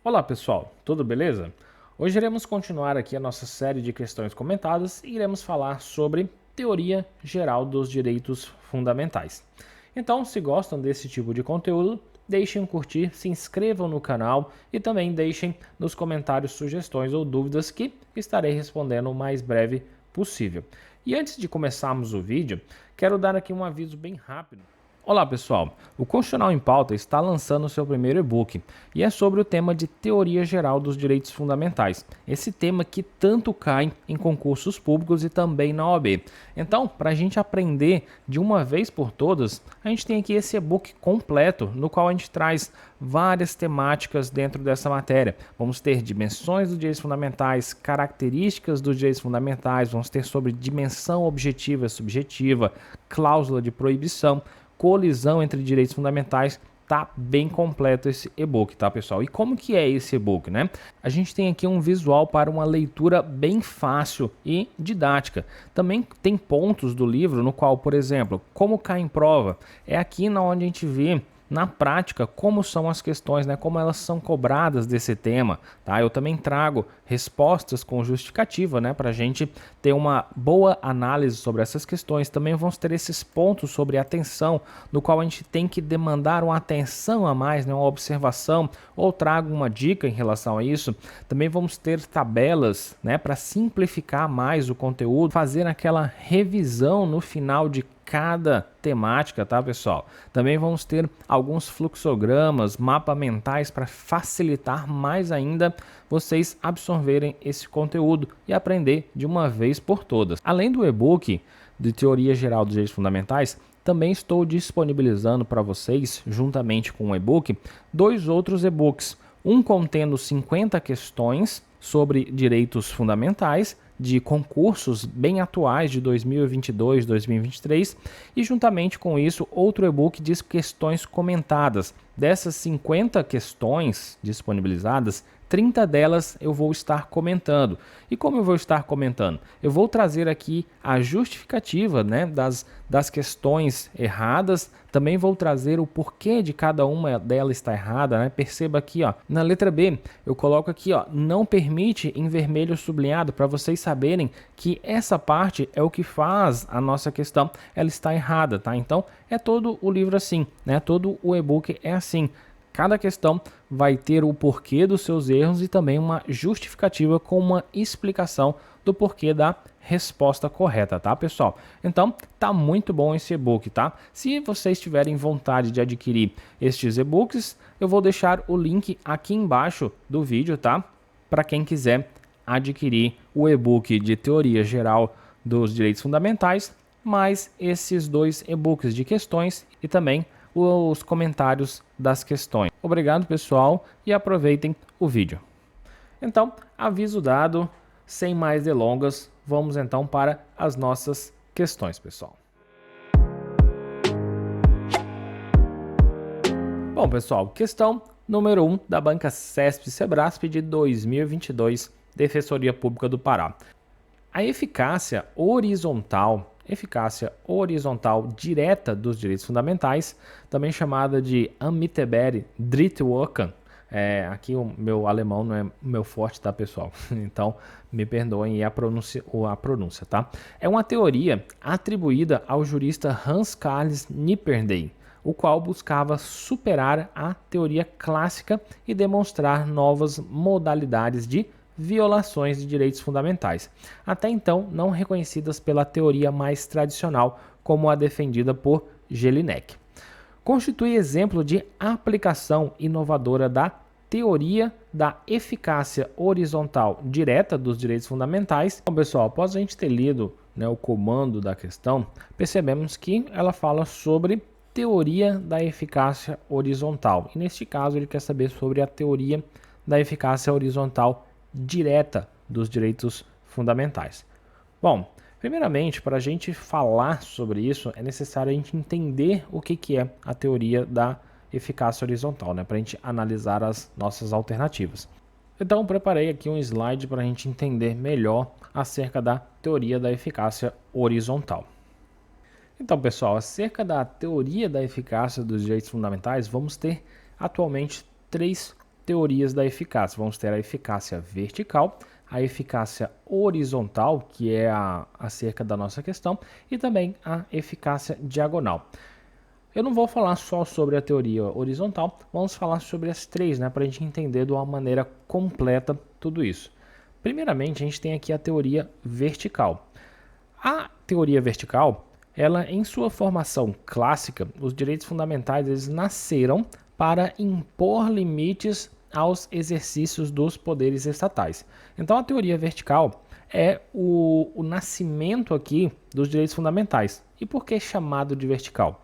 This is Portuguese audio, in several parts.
Olá pessoal, tudo beleza? Hoje iremos continuar aqui a nossa série de questões comentadas e iremos falar sobre teoria geral dos direitos fundamentais. Então, se gostam desse tipo de conteúdo, deixem um curtir, se inscrevam no canal e também deixem nos comentários sugestões ou dúvidas que estarei respondendo o mais breve possível. E antes de começarmos o vídeo, quero dar aqui um aviso bem rápido. Olá pessoal, o Constitucional em Pauta está lançando o seu primeiro e-book e é sobre o tema de Teoria Geral dos Direitos Fundamentais, esse tema que tanto cai em concursos públicos e também na OAB. Então, para a gente aprender de uma vez por todas, a gente tem aqui esse e-book completo, no qual a gente traz várias temáticas dentro dessa matéria. Vamos ter dimensões dos direitos fundamentais, características dos direitos fundamentais, vamos ter sobre dimensão objetiva e subjetiva, cláusula de proibição, colisão entre direitos fundamentais. Tá bem completo esse e-book, tá pessoal? E como que é esse e-book, né? A gente tem aqui um visual para uma leitura bem fácil e didática. Também tem pontos do livro no qual, por exemplo, como cai em prova, é aqui na onde a gente vê na prática como são as questões, né, como elas são cobradas desse tema, tá? Eu também trago respostas com justificativa, né, para a gente ter uma boa análise sobre essas questões. Também vamos ter esses pontos sobre atenção, no qual a gente tem que demandar uma atenção a mais, né, uma observação, ou trago uma dica em relação a isso. Também vamos ter tabelas, né, para simplificar mais o conteúdo, fazer aquela revisão no final de cada temática, tá pessoal? Também vamos ter alguns fluxogramas, mapas mentais para facilitar mais ainda vocês absorverem esse conteúdo e aprender de uma vez por todas. Além do e-book de Teoria Geral dos Direitos Fundamentais, também estou disponibilizando para vocês, juntamente com o e-book, dois outros e-books. Um contendo 50 questões sobre direitos fundamentais de concursos bem atuais de 2022, 2023 e juntamente com isso outro e-book de questões comentadas. Dessas 50 questões disponibilizadas, 30 delas eu vou estar comentando. E como eu vou estar comentando? Eu vou trazer aqui a justificativa, né, das questões erradas. Também vou trazer o porquê de cada uma delas está errada, né? Perceba aqui, ó, na letra B, eu coloco aqui, ó, não permite em vermelho sublinhado para vocês saberem que essa parte é o que faz a nossa questão, ela está errada, tá? Então, é todo o livro assim, né? Todo o e-book é assim. Cada questão vai ter o porquê dos seus erros e também uma justificativa com uma explicação do porquê da resposta correta, tá, pessoal? Então, tá muito bom esse e-book, tá? Se vocês tiverem vontade de adquirir estes e-books, eu vou deixar o link aqui embaixo do vídeo, tá? Para quem quiser adquirir o e-book de Teoria Geral dos Direitos Fundamentais, mais esses dois e-books de questões e também os comentários das questões. Obrigado, pessoal, e aproveitem o vídeo. Então, aviso dado, sem mais delongas, vamos então para as nossas questões, pessoal. Bom, pessoal, questão número 1 da banca CESP-CEBRASP de 2022, Defensoria Pública do Pará. A eficácia horizontal direta dos direitos fundamentais, também chamada de Unmittelbare Drittwirkung. Aqui o meu alemão não é meu forte, tá, pessoal? Então, me perdoem a pronúncia, tá? É uma teoria atribuída ao jurista Hans Carl Nipperdey, o qual buscava superar a teoria clássica e demonstrar novas modalidades de violações de direitos fundamentais, até então não reconhecidas pela teoria mais tradicional, como a defendida por Jelinek. Constitui exemplo de aplicação inovadora da teoria da eficácia horizontal direta dos direitos fundamentais. Bom, pessoal, após a gente ter lido, né, o comando da questão, percebemos que ela fala sobre teoria da eficácia horizontal. E neste caso ele quer saber sobre a teoria da eficácia horizontal direta dos direitos fundamentais. Bom, primeiramente, para a gente falar sobre isso, é necessário a gente entender o que é a teoria da eficácia horizontal, né? Para a gente analisar as nossas alternativas. Então, preparei aqui um slide para a gente entender melhor acerca da teoria da eficácia horizontal. Então, pessoal, acerca da teoria da eficácia dos direitos fundamentais, vamos ter atualmente três teorias da eficácia. Vamos ter a eficácia vertical, a eficácia horizontal, que é acerca da nossa questão, e também a eficácia diagonal. Eu não vou falar só sobre a teoria horizontal, vamos falar sobre as três, né, para a gente entender de uma maneira completa tudo isso. Primeiramente, a gente tem aqui a teoria vertical. A teoria vertical, ela em sua formação clássica, os direitos fundamentais eles nasceram para impor limites aos exercícios dos poderes estatais. Então a teoria vertical é o nascimento aqui dos direitos fundamentais. E por que é chamado de vertical?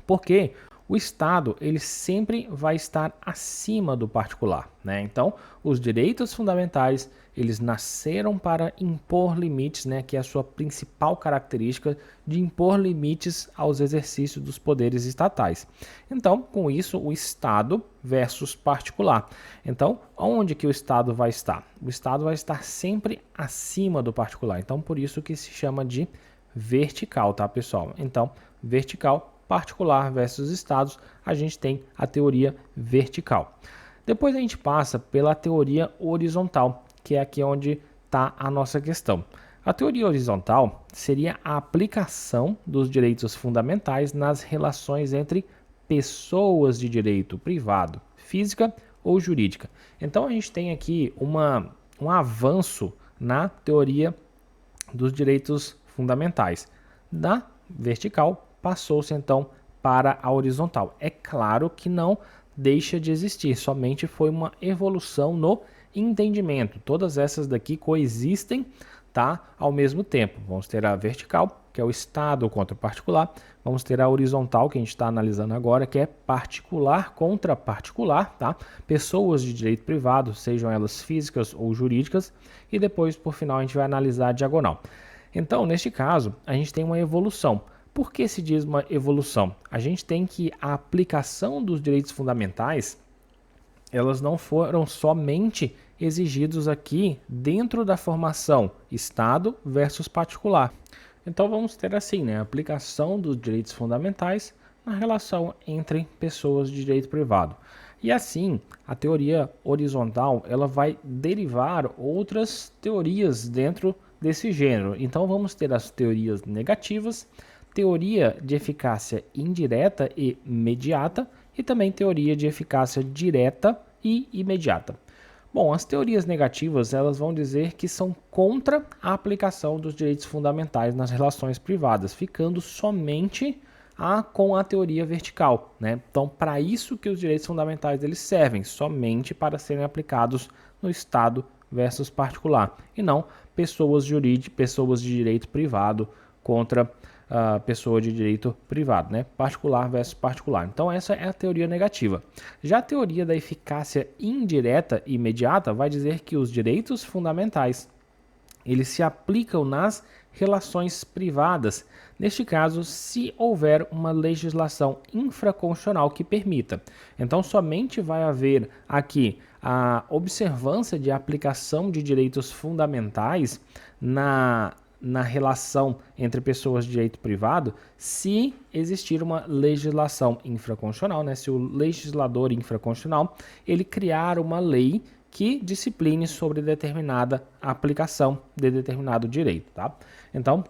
Porque o Estado ele sempre vai estar acima do particular, né? Então, os direitos fundamentais eles nasceram para impor limites, né? Que é a sua principal característica de impor limites aos exercícios dos poderes estatais. Então, com isso, o Estado versus particular. Então, onde que o Estado vai estar? O Estado vai estar sempre acima do particular. Então, por isso que se chama de vertical, tá, pessoal? Então, vertical particular versus estados, a gente tem a teoria vertical. Depois a gente passa pela teoria horizontal, que é aqui onde está a nossa questão. A teoria horizontal seria a aplicação dos direitos fundamentais nas relações entre pessoas de direito privado, física ou jurídica. Então a gente tem aqui um avanço na teoria dos direitos fundamentais. Da vertical passou-se então para a horizontal. É claro que não deixa de existir, somente foi uma evolução no entendimento. Todas essas daqui coexistem, tá, ao mesmo tempo. Vamos ter a vertical, que é o Estado contra o particular. Vamos ter a horizontal, que a gente está analisando agora, que é particular contra particular, tá? Pessoas de direito privado, sejam elas físicas ou jurídicas. E depois, por final, a gente vai analisar a diagonal. Então, neste caso, a gente tem uma evolução. Por que se diz uma evolução? A gente tem que a aplicação dos direitos fundamentais, elas não foram somente exigidos aqui dentro da formação Estado versus particular. Então vamos ter assim, né, a aplicação dos direitos fundamentais na relação entre pessoas de direito privado. E assim, a teoria horizontal, ela vai derivar outras teorias dentro desse gênero. Então vamos ter as teorias negativas, teoria de eficácia indireta e imediata e também teoria de eficácia direta e imediata. Bom, as teorias negativas elas vão dizer que são contra a aplicação dos direitos fundamentais nas relações privadas, ficando somente com a teoria vertical, né? Então, para isso que os direitos fundamentais eles servem, somente para serem aplicados no Estado versus particular, e não pessoas de direito privado contra a pessoa de direito privado, né? Particular versus particular. Então essa é a teoria negativa. Já a teoria da eficácia indireta e imediata vai dizer que os direitos fundamentais eles se aplicam nas relações privadas. Neste caso, se houver uma legislação infraconstitucional que permita. Então somente vai haver aqui a observância de aplicação de direitos fundamentais na relação entre pessoas de direito privado se existir uma legislação infraconstitucional, né? Se o legislador infraconstitucional ele criar uma lei que discipline sobre determinada aplicação de determinado direito, tá? Então,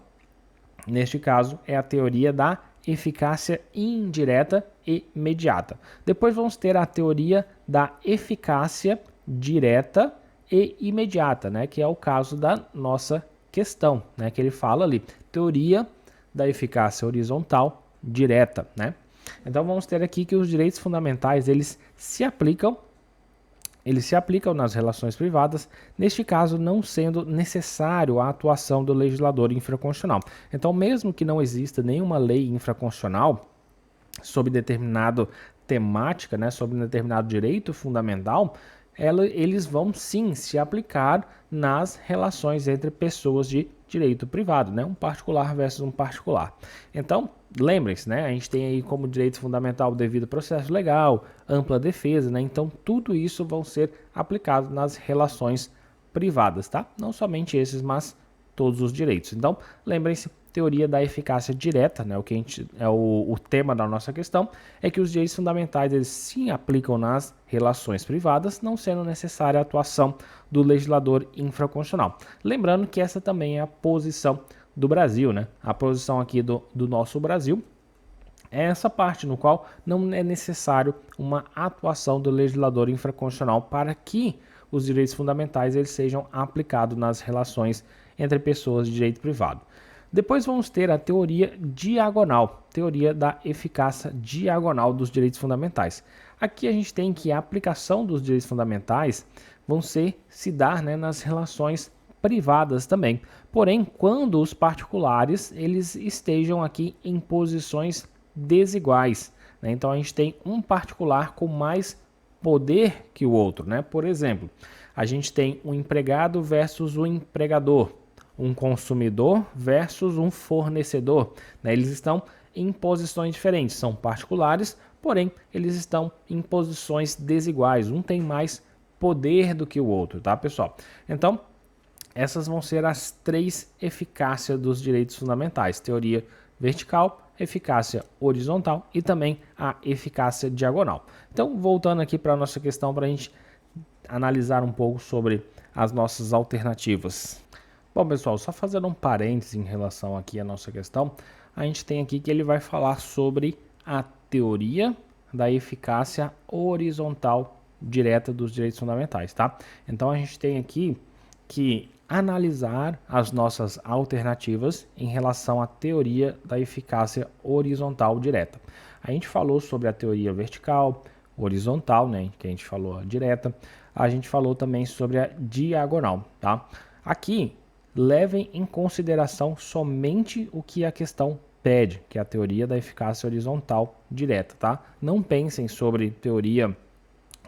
neste caso, é a teoria da eficácia indireta e imediata. Depois vamos ter a teoria da eficácia direta e imediata, né? Que é o caso da nossa questão, né, que ele fala ali, teoria da eficácia horizontal direta, né? Então vamos ter aqui que os direitos fundamentais eles se aplicam nas relações privadas, neste caso não sendo necessário a atuação do legislador infraconstitucional. Então, mesmo que não exista nenhuma lei infraconstitucional sobre determinada temática, né, sobre determinado direito fundamental, eles vão sim se aplicar nas relações entre pessoas de direito privado, né? Um particular versus um particular. Então, lembrem-se, né? A gente tem aí como direito fundamental o devido processo legal, ampla defesa, né? Então, tudo isso vão ser aplicados nas relações privadas, tá? Não somente esses, mas todos os direitos. Então, lembrem-se, teoria da eficácia direta, né? O que o tema da nossa questão é que os direitos fundamentais eles se aplicam nas relações privadas, não sendo necessária a atuação do legislador infraconstitucional. Lembrando que essa também é a posição do Brasil, né? A posição aqui do nosso Brasil é essa parte no qual não é necessário uma atuação do legislador infraconstitucional para que os direitos fundamentais eles sejam aplicados nas relações entre pessoas de direito privado. Depois vamos ter a teoria diagonal, teoria da eficácia diagonal dos direitos fundamentais. Aqui a gente tem que a aplicação dos direitos fundamentais vão se dar, né, nas relações privadas também. Porém, quando os particulares eles estejam aqui em posições desiguais, né? Então a gente tem um particular com mais poder que o outro, né? Por exemplo, a gente tem um empregado versus um empregador, um consumidor versus um fornecedor, né? Eles estão em posições diferentes, são particulares, porém eles estão em posições desiguais, um tem mais poder do que o outro, tá, pessoal? Então, essas vão ser as 3 eficácias dos direitos fundamentais: teoria vertical, eficácia horizontal e também a eficácia diagonal. Então, voltando aqui para a nossa questão, para a gente analisar um pouco sobre as nossas alternativas. Bom, pessoal, só fazendo um parênteses em relação aqui à nossa questão, a gente tem aqui que ele vai falar sobre a teoria da eficácia horizontal direta dos direitos fundamentais, tá? Então, a gente tem aqui que analisar as nossas alternativas em relação à teoria da eficácia horizontal direta. A gente falou sobre a teoria vertical, horizontal, né, que a gente falou direta. A gente falou também sobre a diagonal, tá? Aqui, levem em consideração somente o que a questão pede, que é a teoria da eficácia horizontal direta, tá? Não pensem sobre teoria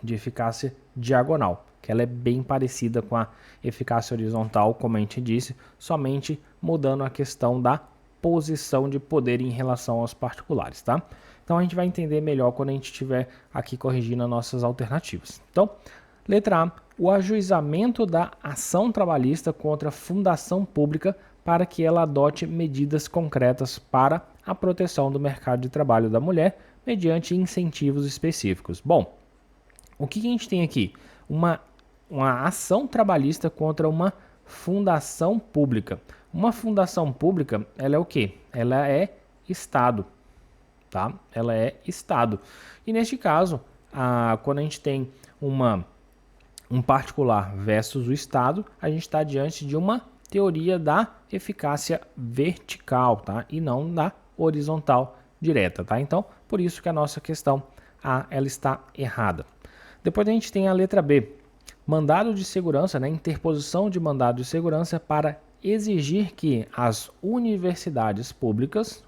de eficácia diagonal, que ela é bem parecida com a eficácia horizontal, como a gente disse, somente mudando a questão da posição de poder em relação aos particulares, tá? Então a gente vai entender melhor quando a gente estiver aqui corrigindo as nossas alternativas. Então, letra A, o ajuizamento da ação trabalhista contra a fundação pública para que ela adote medidas concretas para a proteção do mercado de trabalho da mulher mediante incentivos específicos. Bom, o que a gente tem aqui? Uma ação trabalhista contra uma fundação pública. Uma fundação pública, ela é o quê? Ela é Estado, tá? Ela é Estado. E neste caso, quando a gente tem um particular versus o Estado, a gente está diante de uma teoria da eficácia vertical, tá? E não da horizontal direta, tá? Então, por isso que a nossa questão A, ela está errada. Depois a gente tem a letra B, mandado de segurança, né, interposição de mandado de segurança para exigir que as universidades públicas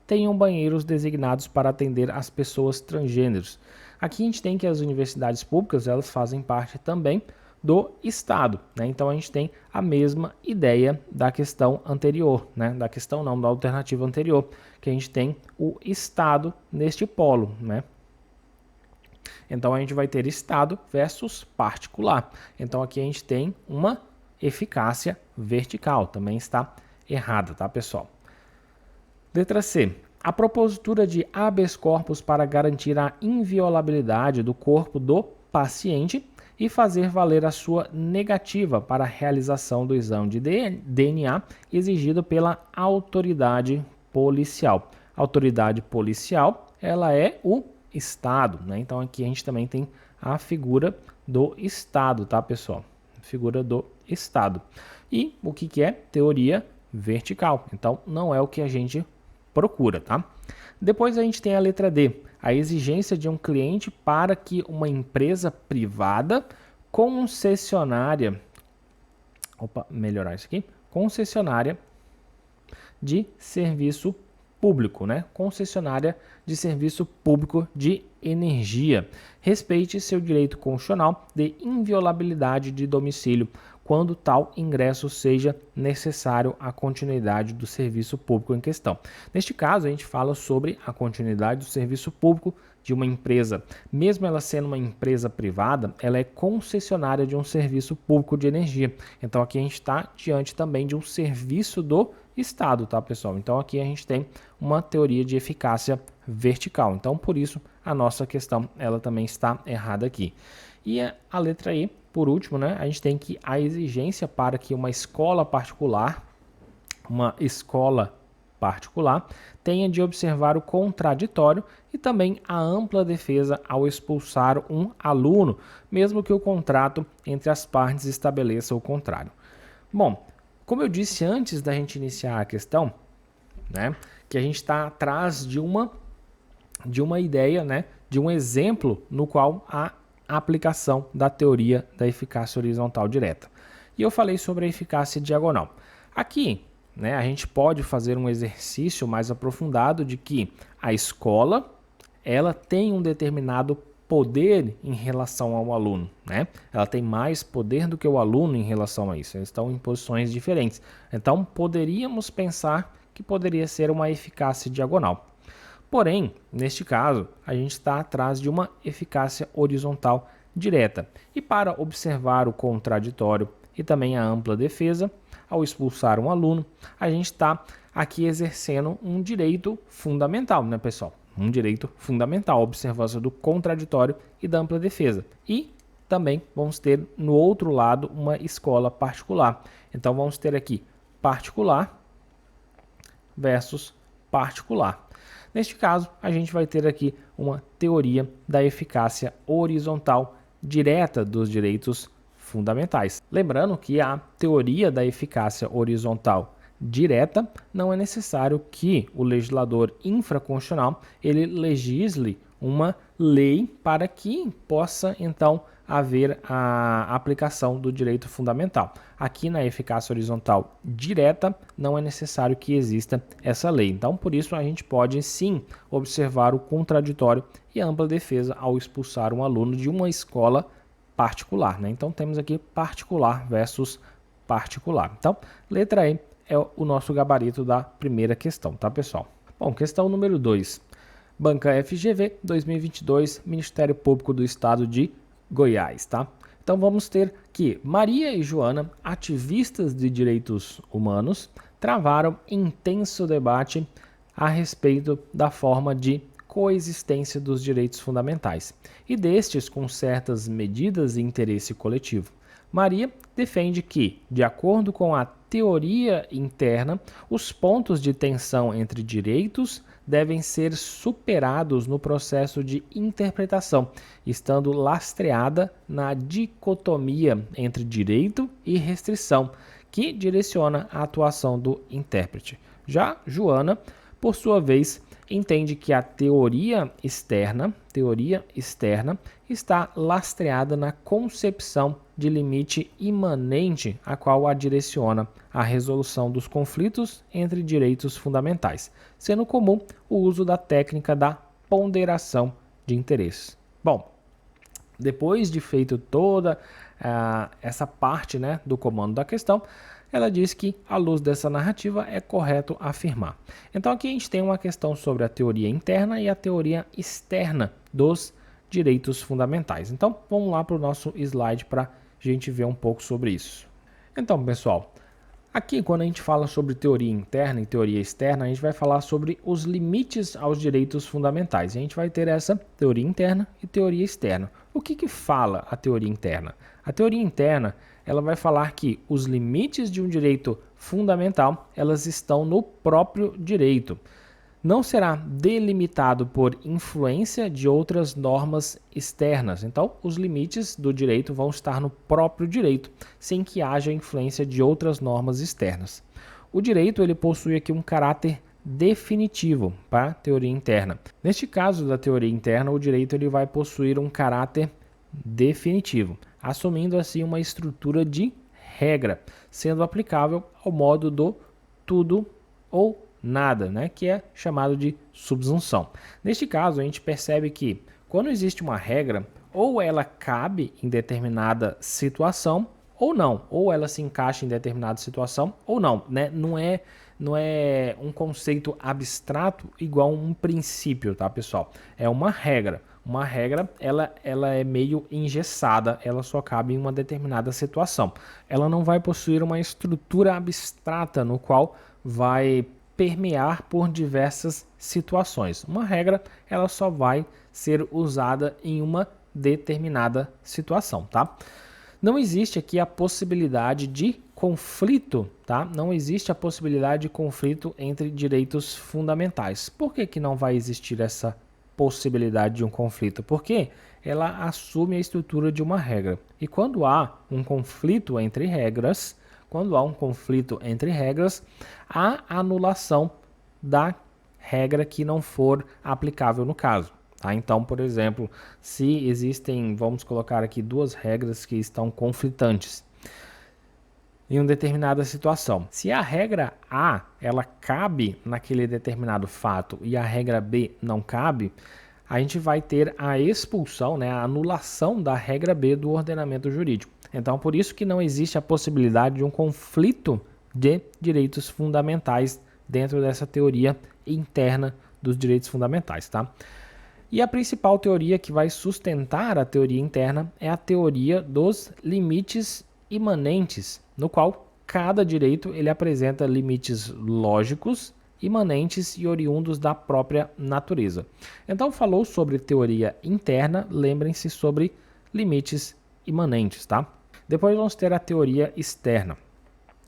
tenham banheiros designados para atender as pessoas transgêneros. Aqui a gente tem que as universidades públicas, elas fazem parte também do Estado, né? Então a gente tem a mesma ideia da questão anterior, né? Da questão não, da alternativa anterior, que a gente tem o Estado neste polo, né? Então, a gente vai ter Estado versus particular. Então, aqui a gente tem uma eficácia vertical. Também está errada, tá, pessoal? Letra C. A propositura de habeas corpus para garantir a inviolabilidade do corpo do paciente e fazer valer a sua negativa para a realização do exame de DNA exigido pela autoridade policial. A autoridade policial, ela é o Estado, né? Então aqui a gente também tem a figura do Estado, tá, pessoal? Figura do Estado. E o que é? Teoria vertical. Então não é o que a gente procura, tá? Depois a gente tem a letra D, a exigência de um cliente para que uma empresa privada concessionária, concessionária de serviço público, né? Concessionária de serviço público de energia. Respeite seu direito constitucional de inviolabilidade de domicílio quando tal ingresso seja necessário à continuidade do serviço público em questão. Neste caso, a gente fala sobre a continuidade do serviço público de uma empresa, mesmo ela sendo uma empresa privada, ela é concessionária de um serviço público de energia. Então aqui a gente está diante também de um serviço do Estado, tá, pessoal? Então aqui a gente tem uma teoria de eficácia vertical. Então por isso a nossa questão ela também está errada aqui. E a letra E, por último, né, a gente tem que a exigência para que uma escola particular tenha de observar o contraditório e também a ampla defesa ao expulsar um aluno, mesmo que o contrato entre as partes estabeleça o contrário. Bom, como eu disse antes da gente iniciar a questão, né, que a gente está atrás de uma ideia, né, de um exemplo no qual há a aplicação da teoria da eficácia horizontal direta. E eu falei sobre a eficácia diagonal. Aqui, né, a gente pode fazer um exercício mais aprofundado de que a escola ela tem um determinado poder em relação ao aluno, né? Ela tem mais poder do que o aluno em relação a isso. Eles estão em posições diferentes. Então, poderíamos pensar que poderia ser uma eficácia diagonal. Porém, neste caso, a gente está atrás de uma eficácia horizontal direta. E para observar o contraditório e também a ampla defesa, ao expulsar um aluno, a gente está aqui exercendo um direito fundamental, né, pessoal? Um direito fundamental, a observância do contraditório e da ampla defesa. E também vamos ter no outro lado uma escola particular. Então vamos ter aqui particular versus particular. Neste caso, a gente vai ter aqui uma teoria da eficácia horizontal direta dos direitos fundamentais. Lembrando que a teoria da eficácia horizontal direta não é necessário que o legislador infraconstitucional ele legisle uma lei para que possa então haver a aplicação do direito fundamental. Aqui na eficácia horizontal direta não é necessário que exista essa lei. Então, por isso a gente pode sim observar o contraditório e a ampla defesa ao expulsar um aluno de uma escola particular, né? Então temos aqui particular versus particular. Então, letra E é o nosso gabarito da primeira questão, tá, pessoal? Bom, questão número 2. Banca FGV 2022, Ministério Público do Estado de Goiás, tá? Então vamos ter que Maria e Joana, ativistas de direitos humanos, travaram intenso debate a respeito da forma de coexistência dos direitos fundamentais e destes com certas medidas de interesse coletivo. Maria defende que, de acordo com a teoria interna, os pontos de tensão entre direitos devem ser superados no processo de interpretação, estando lastreada na dicotomia entre direito e restrição, que direciona a atuação do intérprete. Já Joana, por sua vez, entende que a teoria externa está lastreada na concepção de limite imanente a qual a direciona a resolução dos conflitos entre direitos fundamentais, sendo comum o uso da técnica da ponderação de interesses. Bom, depois de feito toda essa parte, né, do comando da questão, ela diz que, à luz dessa narrativa, é correto afirmar. Então aqui a gente tem uma questão sobre a teoria interna e a teoria externa dos direitos fundamentais. Então vamos lá para o nosso slide para a gente ver um pouco sobre isso. Então, pessoal, aqui quando a gente fala sobre teoria interna e teoria externa, a gente vai falar sobre os limites aos direitos fundamentais. E a gente vai ter essa teoria interna e teoria externa. O que fala a teoria interna? A teoria interna ela vai falar que os limites de um direito fundamental elas estão no próprio direito. Não será delimitado por influência de outras normas externas. Então, os limites do direito vão estar no próprio direito, sem que haja influência de outras normas externas. O direito ele possui aqui um caráter definitivo para a teoria interna. Neste caso da teoria interna, o direito ele vai possuir um caráter definitivo, assumindo assim uma estrutura de regra, sendo aplicável ao modo do tudo ou nada, né, que é chamado de subsunção. Neste caso, a gente percebe que quando existe uma regra, ou ela cabe em determinada situação ou não, ou ela se encaixa em determinada situação ou não, né? não é um conceito abstrato igual um princípio, tá, pessoal? É uma regra. Uma regra, ela é meio engessada, ela só cabe em uma determinada situação. Ela não vai possuir uma estrutura abstrata no qual vai permear por diversas situações. Uma regra, ela só vai ser usada em uma determinada situação, tá? Não existe aqui a possibilidade de conflito, tá? Não existe a possibilidade de conflito entre direitos fundamentais. Por que que não vai existir essa possibilidade de um conflito? Porque ela assume a estrutura de uma regra. E quando há um conflito entre regras, há anulação da regra que não for aplicável no caso. Tá? Então, por exemplo, se existem, vamos colocar aqui duas regras que estão conflitantes em uma determinada situação. Se a regra A ela cabe naquele determinado fato e a regra B não cabe, a gente vai ter a expulsão, né, a anulação da regra B do ordenamento jurídico. Então, por isso que não existe a possibilidade de um conflito de direitos fundamentais dentro dessa teoria interna dos direitos fundamentais, tá? E a principal teoria que vai sustentar a teoria interna é a teoria dos limites imanentes, no qual cada direito ele apresenta limites lógicos, imanentes e oriundos da própria natureza. Então falou sobre teoria interna, lembrem-se sobre limites imanentes, tá? Depois vamos ter a teoria externa.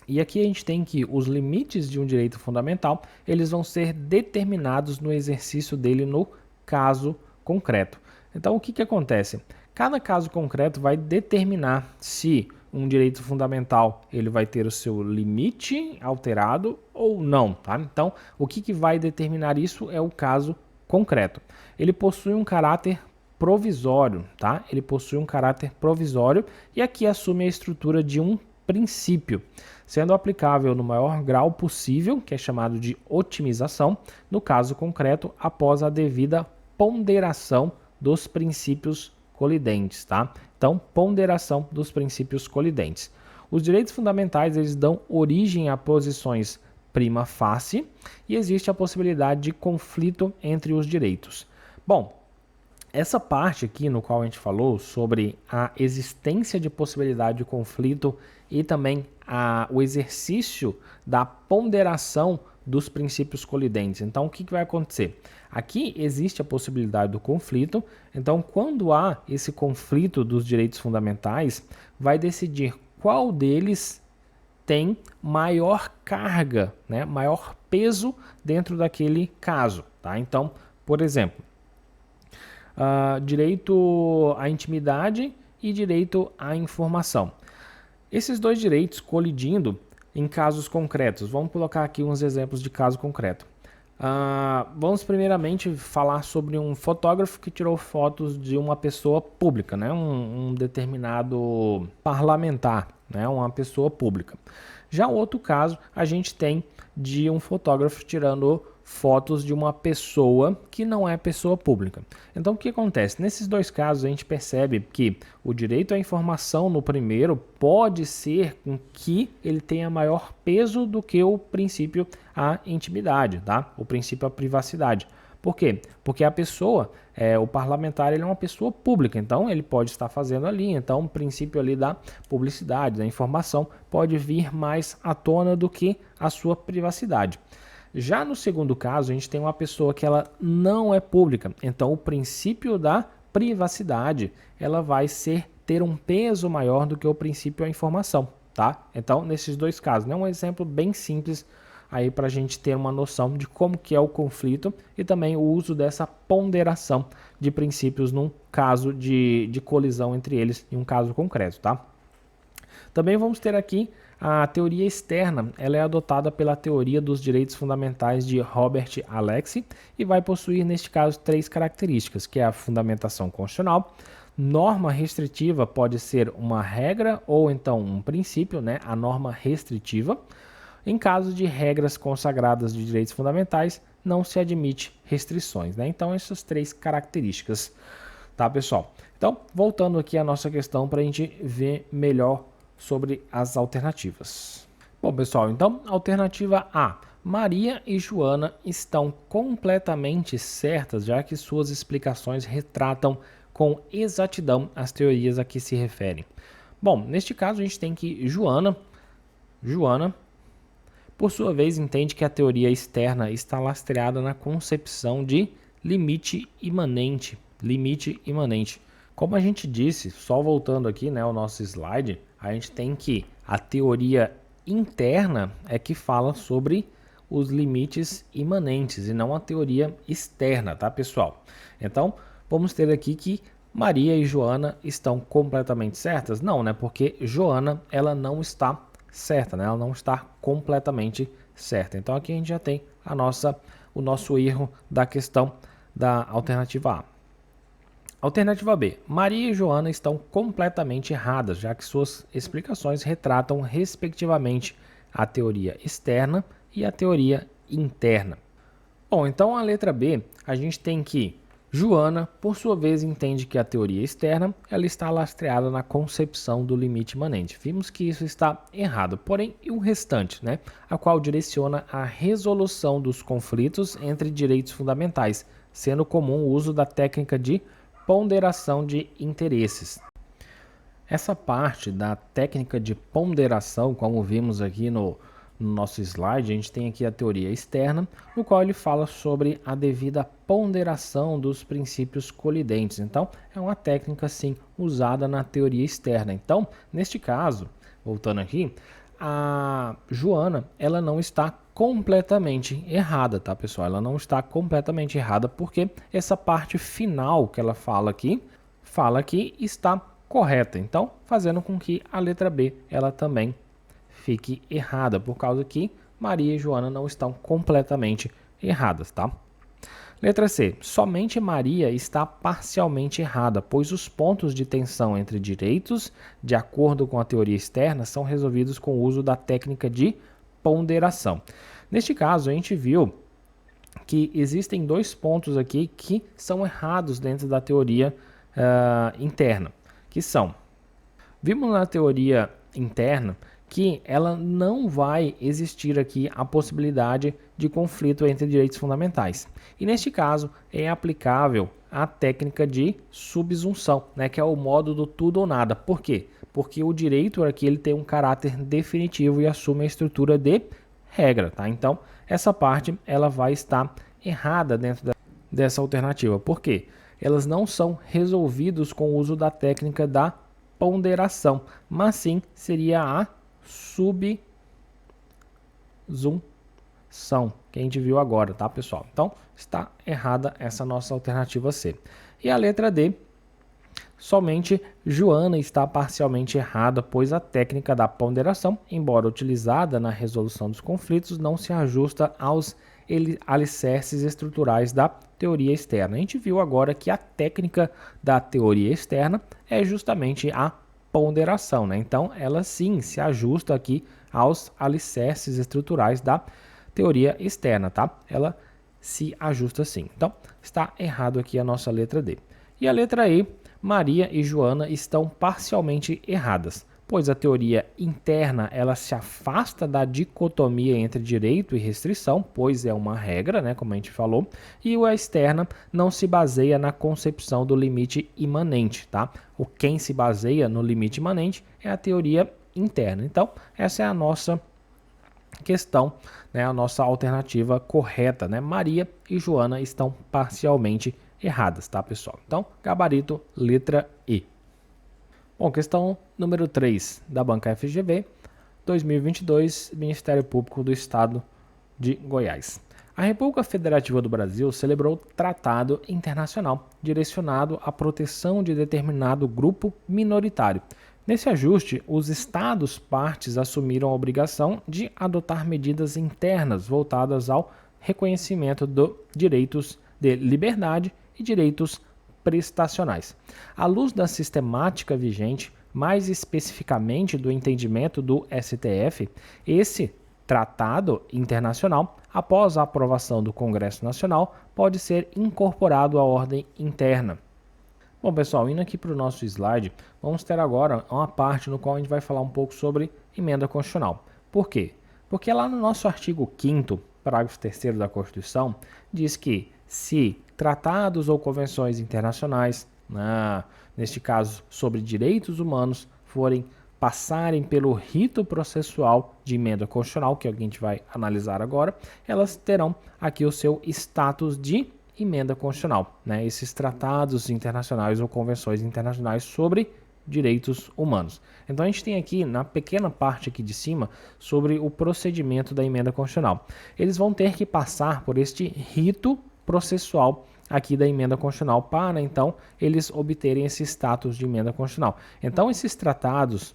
E aqui a gente tem que os limites de um direito fundamental, eles vão ser determinados no exercício dele no caso concreto. Então, o que acontece? Cada caso concreto vai determinar se um direito fundamental ele vai ter o seu limite alterado ou não. Tá? Então, o que vai determinar isso é o caso concreto. Ele possui um caráter provisório, tá? Ele possui um caráter provisório e aqui assume a estrutura de um princípio, sendo aplicável no maior grau possível, que é chamado de otimização, no caso concreto, após a devida ponderação dos princípios colidentes, tá? Então, ponderação dos princípios colidentes. Os direitos fundamentais, eles dão origem a posições prima facie e existe a possibilidade de conflito entre os direitos. Bom, essa parte aqui no qual a gente falou sobre a existência de possibilidade de conflito e também o exercício da ponderação dos princípios colidentes. Então, o que vai acontecer? Aqui existe a possibilidade do conflito. Então, quando há esse conflito dos direitos fundamentais, vai decidir qual deles tem maior carga, né, maior peso dentro daquele caso. Tá? Então, por exemplo, direito à intimidade e direito à informação. Esses dois direitos colidindo em casos concretos. Vamos colocar aqui uns exemplos de caso concreto. Vamos primeiramente falar sobre um fotógrafo que tirou fotos de uma pessoa pública, né? um determinado parlamentar, né? Uma pessoa pública. Já o outro caso, a gente tem de um fotógrafo tirando fotos de uma pessoa que não é pessoa pública. Então, o que acontece? Nesses dois casos, a gente percebe que o direito à informação no primeiro pode ser com que ele tenha maior peso do que o princípio à intimidade, tá? O princípio à privacidade. Por quê? Porque a pessoa, o parlamentar, ele é uma pessoa pública, então ele pode estar fazendo ali, então o princípio ali da publicidade, da informação, pode vir mais à tona do que a sua privacidade. Já no segundo caso, a gente tem uma pessoa que ela não é pública, então o princípio da privacidade, ela vai ter um peso maior do que o princípio à informação, tá? Então, nesses dois casos, né, um exemplo bem simples aí para a gente ter uma noção de como que é o conflito e também o uso dessa ponderação de princípios num caso de colisão entre eles em um caso concreto, tá? Também vamos ter aqui a teoria externa, ela é adotada pela teoria dos direitos fundamentais de Robert Alexy e vai possuir, neste caso, 3 características, que é a fundamentação constitucional. Norma restritiva pode ser uma regra ou então um princípio, né? A norma restritiva. Em caso de regras consagradas de direitos fundamentais, não se admite restrições, né? Então, essas 3 características, tá, pessoal? Então, voltando aqui à nossa questão para a gente ver melhor sobre as alternativas. Bom, pessoal, então, alternativa A. Maria e Joana estão completamente certas, já que suas explicações retratam com exatidão as teorias a que se referem. Bom, neste caso a gente tem que Joana, por sua vez, entende que a teoria externa está lastreada na concepção de limite imanente. Limite imanente. Como a gente disse, só voltando aqui, né, ao nosso slide, a gente tem que a teoria interna é que fala sobre os limites imanentes e não a teoria externa, tá, pessoal? Então, vamos ter aqui que Maria e Joana estão completamente certas? Não, né? Porque Joana, ela não está certa, né? Ela não está completamente certa. Então, aqui a gente já tem o nosso erro da questão da alternativa A. Alternativa B. Maria e Joana estão completamente erradas, já que suas explicações retratam, respectivamente, a teoria externa e a teoria interna. Bom, então a letra B, a gente tem que Joana, por sua vez, entende que a teoria externa ela está lastreada na concepção do limite imanente. Vimos que isso está errado, porém, e o restante, né? A qual direciona a resolução dos conflitos entre direitos fundamentais, sendo comum o uso da técnica de ponderação de interesses. Essa parte da técnica de ponderação, como vimos aqui no nosso slide, a gente tem aqui a teoria externa, no qual ele fala sobre a devida ponderação dos princípios colidentes. Então, é uma técnica, sim, usada na teoria externa. Então, neste caso, voltando aqui, a Joana, ela não está completamente errada, tá, pessoal? Ela não está completamente errada, porque essa parte final que ela fala aqui está correta. Então, fazendo com que a letra B, ela também fique errada, por causa que Maria e Joana não estão completamente erradas, tá? Letra C. Somente Maria está parcialmente errada, pois os pontos de tensão entre direitos, de acordo com a teoria externa, são resolvidos com o uso da técnica de ponderação. Neste caso, a gente viu que existem dois pontos aqui que são errados dentro da teoria interna, que são, vimos na teoria interna que ela não vai existir aqui a possibilidade de conflito entre direitos fundamentais. E neste caso é aplicável a técnica de subsunção, né, que é o modo do tudo ou nada. Por quê? Porque o direito aqui ele tem um caráter definitivo e assume a estrutura de regra, tá? Então, essa parte ela vai estar errada dentro dessa alternativa. Por quê? Elas não são resolvidos com o uso da técnica da ponderação, mas sim seria a subsunção, que a gente viu agora, tá, pessoal? Então, está errada essa nossa alternativa C. E a letra D, somente Joana está parcialmente errada, pois a técnica da ponderação, embora utilizada na resolução dos conflitos, não se ajusta aos alicerces estruturais da teoria externa. A gente viu agora que a técnica da teoria externa é justamente a ponderação, né? Então, ela sim se ajusta aqui aos alicerces estruturais da teoria externa, tá? Ela se ajusta sim. Então, está errado aqui a nossa letra D. E a letra E, Maria e Joana estão parcialmente erradas, pois a teoria interna ela se afasta da dicotomia entre direito e restrição, pois é uma regra, né, como a gente falou, e a externa não se baseia na concepção do limite imanente, tá? O quem se baseia no limite imanente é a teoria interna. Então, essa é a nossa questão, né, a nossa alternativa correta, né? Maria e Joana estão parcialmente erradas, tá, pessoal? Então, gabarito letra E. Bom, questão número 3 da banca FGV, 2022, Ministério Público do Estado de Goiás. A República Federativa do Brasil celebrou tratado internacional direcionado à proteção de determinado grupo minoritário. Nesse ajuste, os Estados partes assumiram a obrigação de adotar medidas internas voltadas ao reconhecimento de direitos de liberdade e direitos prestacionais. À luz da sistemática vigente, mais especificamente do entendimento do STF, esse tratado internacional, após a aprovação do Congresso Nacional, pode ser incorporado à ordem interna. Bom, pessoal, indo aqui para o nosso slide, vamos ter agora uma parte no qual a gente vai falar um pouco sobre emenda constitucional. Por quê? Porque lá no nosso artigo 5º, parágrafo 3º da Constituição, diz que se tratados ou convenções internacionais, neste caso sobre direitos humanos, passarem pelo rito processual de emenda constitucional, que é o que a gente vai analisar agora, elas terão aqui o seu status de emenda constitucional, né? Esses tratados internacionais ou convenções internacionais sobre direitos humanos. Então a gente tem aqui na pequena parte aqui de cima sobre o procedimento da emenda constitucional. Eles vão ter que passar por este rito processual aqui da emenda constitucional para então eles obterem esse status de emenda constitucional. Então esses tratados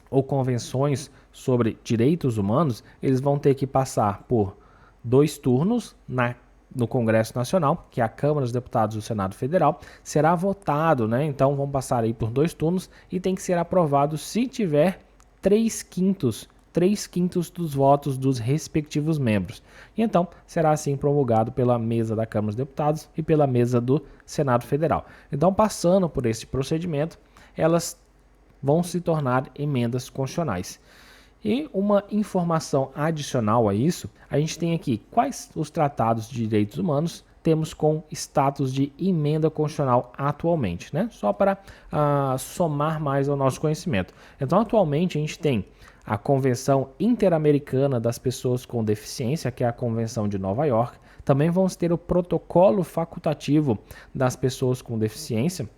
ou convenções sobre direitos humanos, eles vão ter que passar por 2 turnos no Congresso Nacional, que é a Câmara dos Deputados do Senado Federal, será votado, né? Então vão passar aí por 2 turnos e tem que ser aprovado se tiver 3/5 dos votos dos respectivos membros. E então será assim promulgado pela mesa da Câmara dos Deputados e pela mesa do Senado Federal. Então, passando por esse procedimento, elas vão se tornar emendas constitucionais. E uma informação adicional a isso, a gente tem aqui quais os tratados de direitos humanos temos com status de emenda constitucional atualmente, né? Só para somar mais ao nosso conhecimento. Então, atualmente a gente tem a Convenção Interamericana das Pessoas com Deficiência, que é a Convenção de Nova York. Também vamos ter o Protocolo Facultativo das Pessoas com Deficiência,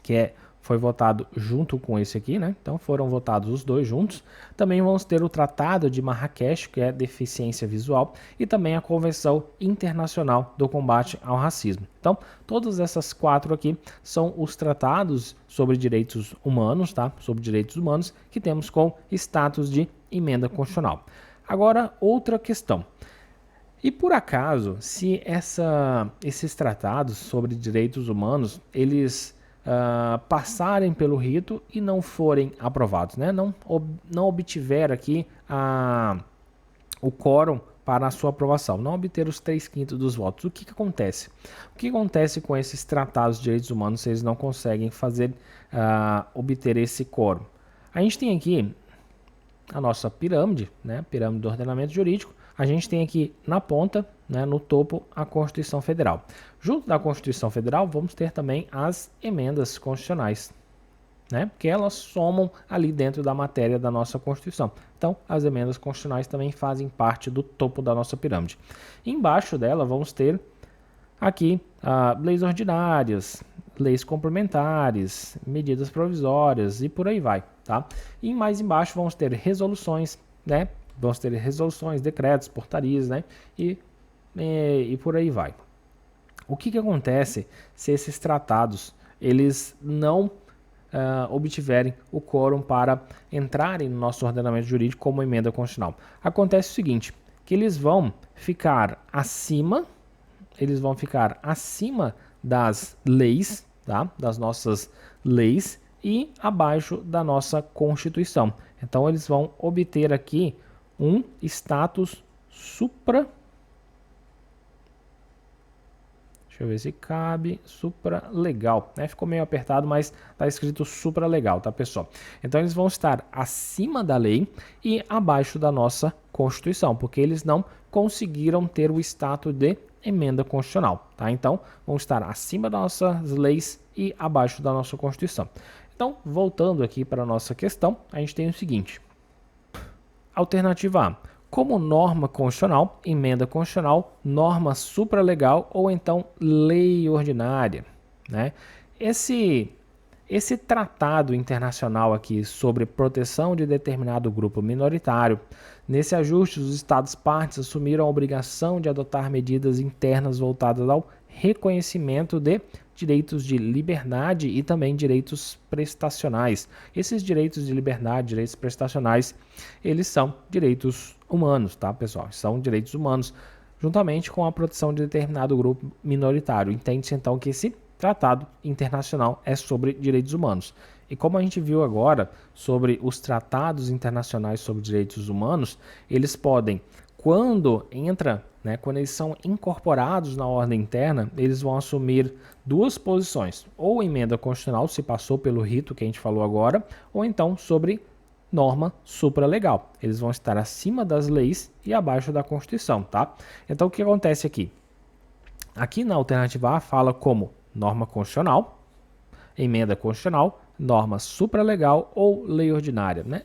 que foi votado junto com esse aqui, né? Então foram votados os 2 juntos. Também vamos ter o Tratado de Marrakech, que é deficiência visual, e também a Convenção Internacional do Combate ao Racismo. Então, todas essas 4 aqui são os tratados sobre direitos humanos, tá? Sobre direitos humanos que temos com status de emenda constitucional. Agora, outra questão. E por acaso, se esses tratados sobre direitos humanos, eles passarem pelo rito e não forem aprovados, né? Não obtiver aqui o quórum para a sua aprovação, não obter os 3/5 dos votos. O que acontece? O que acontece com esses tratados de direitos humanos se eles não conseguem obter esse quórum? A gente tem aqui a nossa pirâmide, né? Pirâmide do ordenamento jurídico. A gente tem aqui na ponta, né, no topo, a Constituição Federal. Junto da Constituição Federal, vamos ter também as emendas constitucionais, né, porque elas somam ali dentro da matéria da nossa Constituição. Então, as emendas constitucionais também fazem parte do topo da nossa pirâmide. Embaixo dela, vamos ter aqui leis ordinárias, leis complementares, medidas provisórias e por aí vai, tá? E mais embaixo vamos ter resoluções, né? Vamos ter resoluções, decretos, portarias, né? E por aí vai. O que acontece se esses tratados eles não obtiverem o quórum para entrarem no nosso ordenamento jurídico como emenda constitucional? Acontece o seguinte, que eles vão ficar acima das leis, tá? Das nossas leis e abaixo da nossa Constituição. Então eles vão obter aqui um status deixa eu ver se cabe, supralegal, né? Ficou meio apertado, mas está escrito supralegal, tá, pessoal? Então eles vão estar acima da lei e abaixo da nossa Constituição, porque eles não conseguiram ter o status de emenda constitucional, tá? Então vão estar acima das nossas leis e abaixo da nossa Constituição. Então, voltando aqui para a nossa questão, a gente tem o seguinte. Alternativa A, como norma constitucional, emenda constitucional, norma supralegal ou então lei ordinária, né? Esse tratado internacional aqui sobre proteção de determinado grupo minoritário, nesse ajuste os Estados partes assumiram a obrigação de adotar medidas internas voltadas ao reconhecimento de direitos de liberdade e também direitos prestacionais. Esses direitos de liberdade, direitos prestacionais, eles são direitos humanos, tá, pessoal? São direitos humanos, juntamente com a proteção de determinado grupo minoritário. Entende-se então que esse tratado internacional é sobre direitos humanos. E como a gente viu agora sobre os tratados internacionais sobre direitos humanos, eles podem, quando eles são incorporados na ordem interna, eles vão assumir 2 posições, ou emenda constitucional, se passou pelo rito que a gente falou agora, ou então sobre norma supralegal. Eles vão estar acima das leis e abaixo da Constituição, tá? Então, o que acontece aqui? Aqui na alternativa A fala como norma constitucional, emenda constitucional, norma supralegal ou lei ordinária, né?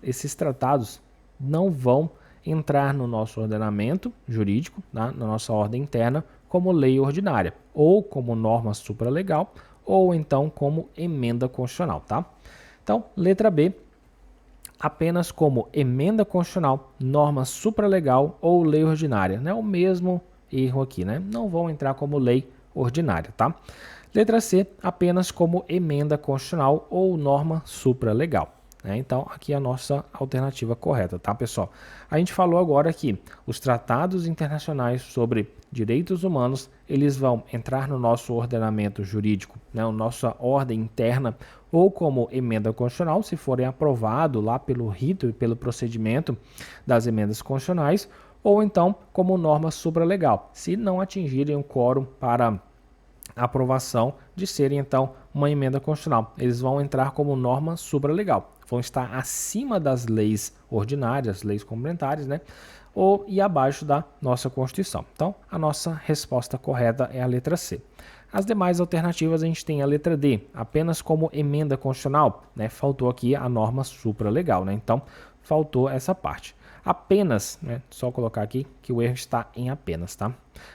Esses tratados não vão entrar no nosso ordenamento jurídico, na nossa ordem interna, como lei ordinária, ou como norma supralegal, ou então como emenda constitucional, tá? Então, letra B, apenas como emenda constitucional, norma supralegal ou lei ordinária, né? O mesmo erro aqui, né? Não vão entrar como lei ordinária, tá? Letra C, apenas como emenda constitucional ou norma supralegal. Então, aqui é a nossa alternativa correta, tá, pessoal? A gente falou agora que os tratados internacionais sobre direitos humanos, eles vão entrar no nosso ordenamento jurídico, né, a nossa ordem interna, ou como emenda constitucional, se forem aprovados lá pelo rito e pelo procedimento das emendas constitucionais, ou então como norma supralegal, se não atingirem o quórum para aprovação de serem, então, uma emenda constitucional. Eles vão entrar como norma supralegal, vão estar acima das leis ordinárias, leis complementares, né? E abaixo da nossa Constituição. Então, a nossa resposta correta é a letra C. As demais alternativas a gente tem a letra D, apenas como emenda constitucional, né? Faltou aqui a norma supralegal, né? Então, faltou essa parte. Apenas, né? Só colocar aqui que o erro está em apenas, tá?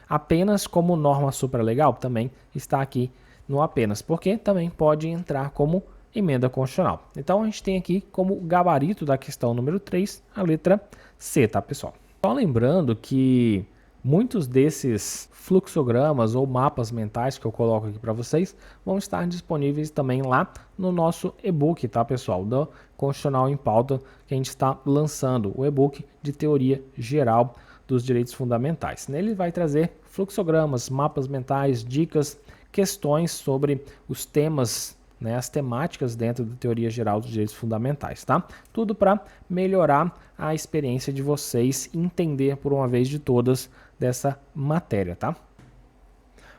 Apenas como norma supralegal também está aqui no apenas, porque também pode entrar como emenda constitucional. Então, a gente tem aqui como gabarito da questão número 3, a letra C, tá, pessoal? Só lembrando que muitos desses fluxogramas ou mapas mentais que eu coloco aqui para vocês vão estar disponíveis também lá no nosso e-book, tá, pessoal? Do Constitucional em Pauta, que a gente está lançando, o e-book de teoria geral dos direitos fundamentais. Nele vai trazer fluxogramas, mapas mentais, dicas, questões sobre os temas, né, as temáticas dentro da teoria geral dos direitos fundamentais, tá? Tudo para melhorar a experiência de vocês e entender por uma vez de todas dessa matéria, tá?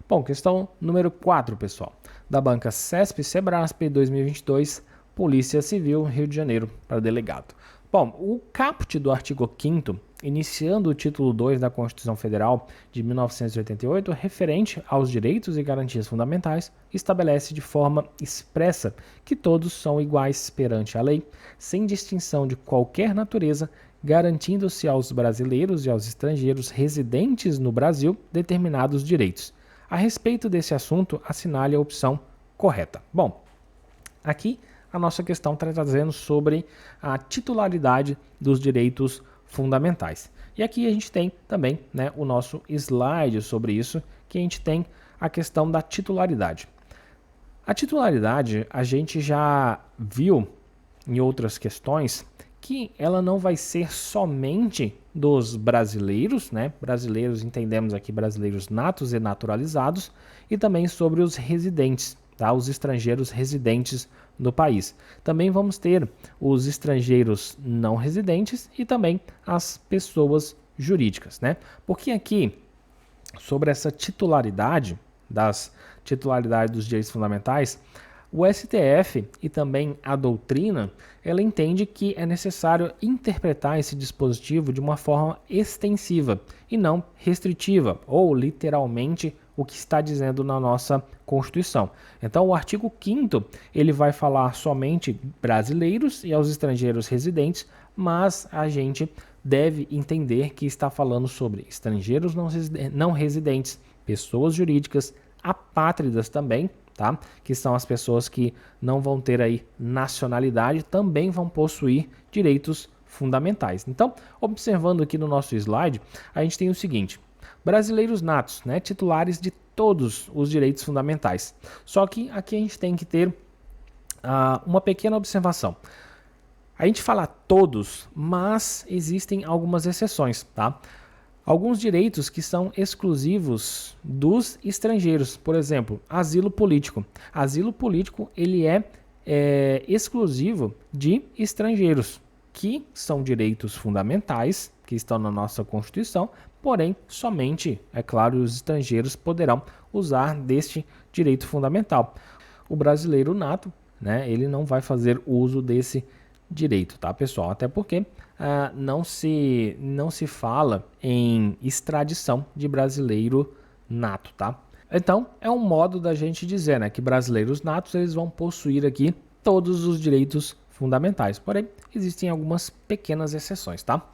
Bom, questão número 4, pessoal. Da banca CESP-Sebrasp 2022, Polícia Civil, Rio de Janeiro, para delegado. Bom, o caput do artigo 5º, iniciando o título 2 da Constituição Federal de 1988, referente aos direitos e garantias fundamentais, estabelece de forma expressa que todos são iguais perante a lei, sem distinção de qualquer natureza, garantindo-se aos brasileiros e aos estrangeiros residentes no Brasil determinados direitos. A respeito desse assunto, assinale a opção correta. Bom, aqui a nossa questão está trazendo sobre a titularidade dos direitos fundamentais. E aqui a gente tem também, né, o nosso slide sobre isso, que a gente tem a questão da titularidade. A titularidade a gente já viu em outras questões que ela não vai ser somente dos brasileiros, né? Brasileiros, entendemos aqui brasileiros natos e naturalizados, e também sobre os residentes, tá? Os estrangeiros residentes no país. Também vamos ter os estrangeiros não residentes e também as pessoas jurídicas, né? Porque aqui, sobre essa titularidade dos direitos fundamentais, o STF e também a doutrina, ela entende que é necessário interpretar esse dispositivo de uma forma extensiva e não restritiva, ou literalmente o que está dizendo na nossa Constituição. Então, o artigo 5º, ele vai falar somente brasileiros e aos estrangeiros residentes, mas a gente deve entender que está falando sobre estrangeiros não residentes, pessoas jurídicas, apátridas também, tá? Que são as pessoas que não vão ter aí nacionalidade, também vão possuir direitos fundamentais. Então, observando aqui no nosso slide, a gente tem o seguinte: brasileiros natos, né, titulares de todos os direitos fundamentais. Só que aqui a gente tem que ter uma pequena observação. A gente fala todos, mas existem algumas exceções, tá? Alguns direitos que são exclusivos dos estrangeiros, por exemplo, asilo político. Asilo político ele é exclusivo de estrangeiros, que são direitos fundamentais, que estão na nossa Constituição, porém, somente, é claro, os estrangeiros poderão usar deste direito fundamental. O brasileiro nato né, ele não vai fazer uso desse direito, tá, pessoal? Até porque não se fala em extradição de brasileiro nato, tá? Então, é um modo da gente dizer, né, que brasileiros natos eles vão possuir aqui todos os direitos fundamentais. Porém, existem algumas pequenas exceções, tá?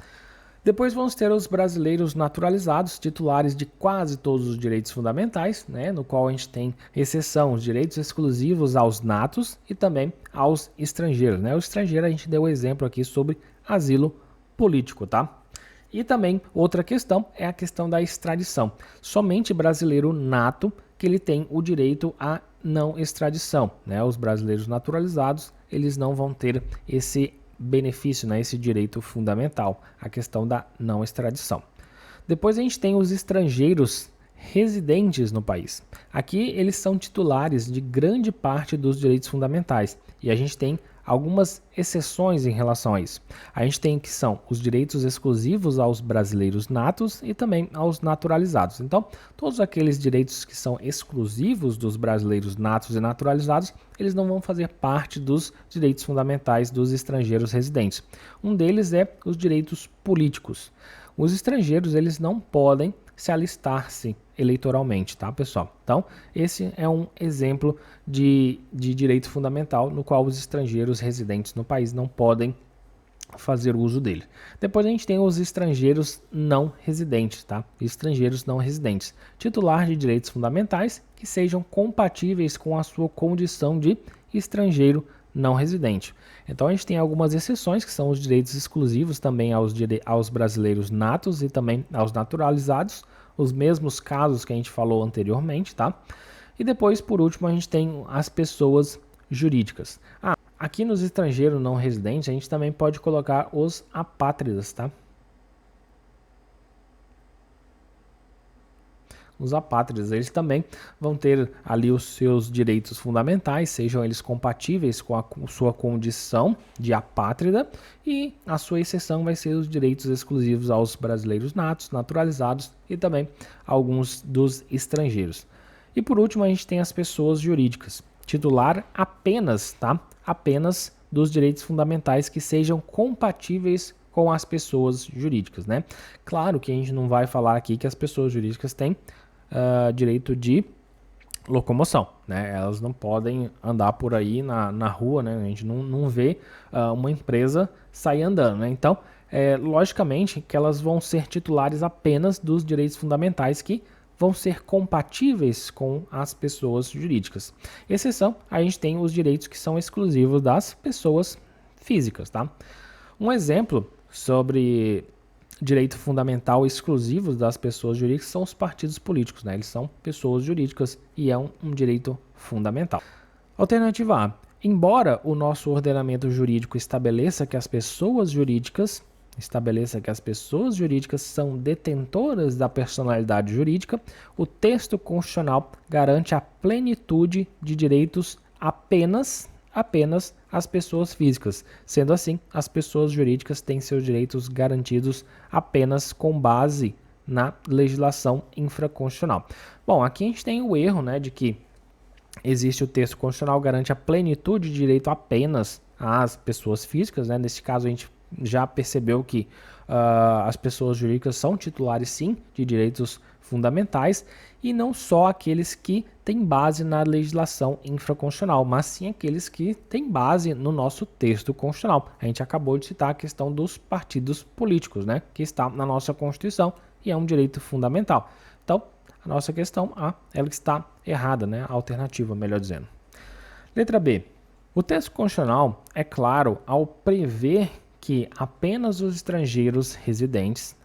Depois vamos ter os brasileiros naturalizados, titulares de quase todos os direitos fundamentais, né, no qual a gente tem exceção, os direitos exclusivos aos natos e também aos estrangeiros, né? O estrangeiro a gente deu o exemplo aqui sobre asilo político, tá? E também outra questão é a questão da extradição. Somente brasileiro nato que ele tem o direito à não extradição, né? Os brasileiros naturalizados, eles não vão ter esse benefício, né, esse direito fundamental, a questão da não extradição. Depois a gente tem os estrangeiros residentes no país. Aqui eles são titulares de grande parte dos direitos fundamentais e a gente tem algumas exceções em relação a isso. A gente tem que são os direitos exclusivos aos brasileiros natos e também aos naturalizados. Então, todos aqueles direitos que são exclusivos dos brasileiros natos e naturalizados, eles não vão fazer parte dos direitos fundamentais dos estrangeiros residentes. Um deles é os direitos políticos. Os estrangeiros, eles não podem se alistar-se eleitoralmente, tá, pessoal? Então, esse é um exemplo de direito fundamental no qual os estrangeiros residentes no país não podem fazer uso dele. Depois a gente tem os estrangeiros não residentes, tá? Estrangeiros não residentes, titular de direitos fundamentais que sejam compatíveis com a sua condição de estrangeiro não residente. Então a gente tem algumas exceções que são os direitos exclusivos também aos brasileiros natos e também aos naturalizados, os mesmos casos que a gente falou anteriormente, tá? E depois, por último, a gente tem as pessoas jurídicas. Aqui nos estrangeiros não residentes, a gente também pode colocar os apátridas, tá? Os apátridas, eles também vão ter ali os seus direitos fundamentais, sejam eles compatíveis com a sua condição de apátrida, e a sua exceção vai ser os direitos exclusivos aos brasileiros natos, naturalizados e também alguns dos estrangeiros. E por último, a gente tem as pessoas jurídicas, titular apenas, tá? Apenas dos direitos fundamentais que sejam compatíveis com as pessoas jurídicas, né? Claro que a gente não vai falar aqui que as pessoas jurídicas têm direito de locomoção, né? Elas não podem andar por aí na rua, né? A gente não vê uma empresa sair andando, né? Então, logicamente que elas vão ser titulares apenas dos direitos fundamentais que vão ser compatíveis com as pessoas jurídicas. Exceção, a gente tem os direitos que são exclusivos das pessoas físicas, tá? Um exemplo sobre direito fundamental exclusivo das pessoas jurídicas são os partidos políticos, né? Eles são pessoas jurídicas e é um direito fundamental. Alternativa A. Embora o nosso ordenamento jurídico estabeleça que as pessoas jurídicas são detentoras da personalidade jurídica, o texto constitucional garante a plenitude de direitos apenas às pessoas físicas. Sendo assim, as pessoas jurídicas têm seus direitos garantidos apenas com base na legislação infraconstitucional. Bom, aqui a gente tem o erro, né, de que existe o texto constitucional garante a plenitude de direito apenas às pessoas físicas, né? Nesse caso a gente já percebeu que as pessoas jurídicas são titulares sim de direitos fundamentais e não só aqueles que têm base na legislação infraconstitucional, mas sim aqueles que têm base no nosso texto constitucional. A gente acabou de citar a questão dos partidos políticos, né, que está na nossa Constituição e é um direito fundamental. Então, a nossa questão A, ela está errada, né, a alternativa, melhor dizendo. Letra B. O texto constitucional é claro ao prever que apenas os estrangeiros residentes,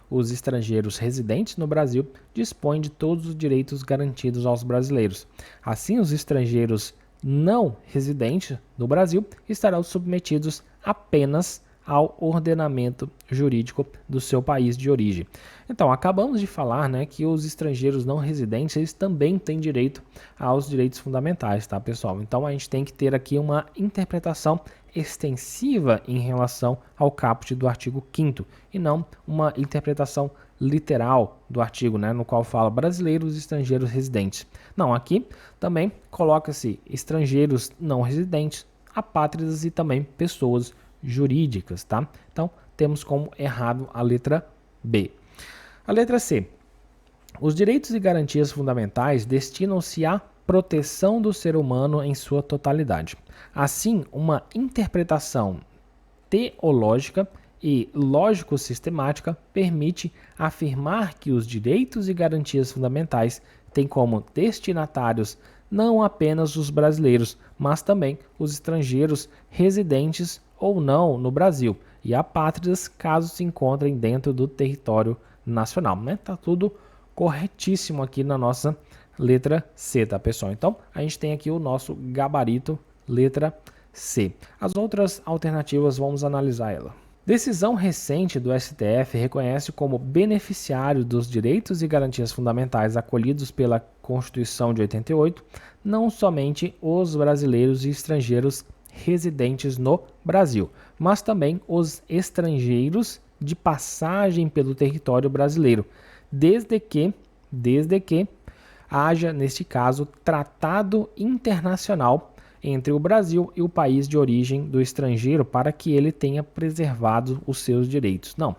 os estrangeiros residentes no Brasil dispõem de todos os direitos garantidos aos brasileiros. Assim, os estrangeiros não residentes no Brasil estarão submetidos apenas ao ordenamento jurídico do seu país de origem. Então, acabamos de falar, né, que os estrangeiros não residentes eles também têm direito aos direitos fundamentais, tá, pessoal? Então, a gente tem que ter aqui uma interpretação extensiva em relação ao caput do artigo 5º e não uma interpretação literal do artigo, né, no qual fala brasileiros e estrangeiros residentes. Não, aqui também coloca-se estrangeiros não residentes, apátridas e também pessoas jurídicas, tá? Então, temos como errado a letra B. A letra C. Os direitos e garantias fundamentais destinam-se à proteção do ser humano em sua totalidade. Assim, uma interpretação teológica e lógico-sistemática permite afirmar que os direitos e garantias fundamentais têm como destinatários não apenas os brasileiros, mas também os estrangeiros residentes ou não no Brasil e apátridas caso se encontrem dentro do território nacional, né? Tá tudo corretíssimo aqui na nossa letra C, tá, pessoal? Então, a gente tem aqui o nosso gabarito, letra C. As outras alternativas, vamos analisar ela. Decisão recente do STF reconhece como beneficiário dos direitos e garantias fundamentais acolhidos pela Constituição de 88, não somente os brasileiros e estrangeiros residentes no Brasil, mas também os estrangeiros de passagem pelo território brasileiro, desde que haja, neste caso, tratado internacional entre o Brasil e o país de origem do estrangeiro para que ele tenha preservado os seus direitos. Não,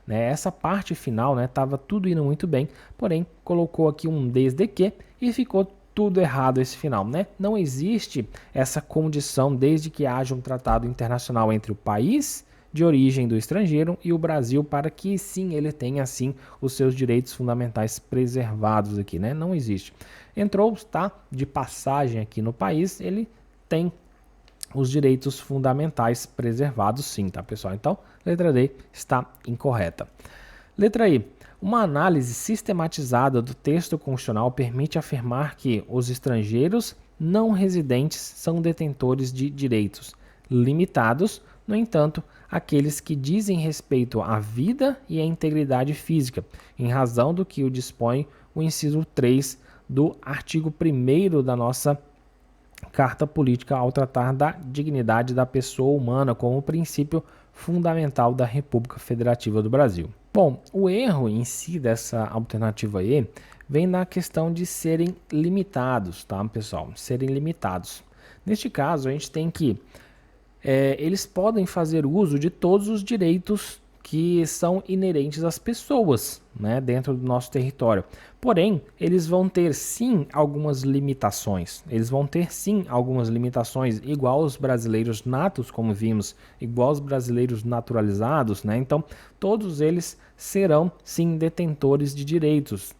né? Essa parte final, né, estava tudo indo muito bem, porém colocou aqui um desde que e ficou tudo errado esse final, né? Não existe essa condição desde que haja um tratado internacional entre o país de origem do estrangeiro e o Brasil para que sim ele tenha assim os seus direitos fundamentais preservados aqui, né? Não existe. Entrou, está de passagem aqui no país, ele tem os direitos fundamentais preservados sim, tá, pessoal? Então, letra D está incorreta. Letra I. Uma análise sistematizada do texto constitucional permite afirmar que os estrangeiros não residentes são detentores de direitos limitados, no entanto, aqueles que dizem respeito à vida e à integridade física, em razão do que o dispõe o inciso 3 do artigo 1º da nossa Carta Política ao tratar da dignidade da pessoa humana como princípio fundamental da República Federativa do Brasil. Bom, o erro em si dessa alternativa E vem na questão de serem limitados, tá, pessoal? Serem limitados. Neste caso, a gente tem que eles podem fazer uso de todos os direitos que são inerentes às pessoas, né, dentro do nosso território. Porém, eles vão ter sim algumas limitações. Eles vão ter sim algumas limitações, igual os brasileiros natos, como vimos, igual os brasileiros naturalizados, né? Então, todos eles serão sim detentores de direitos.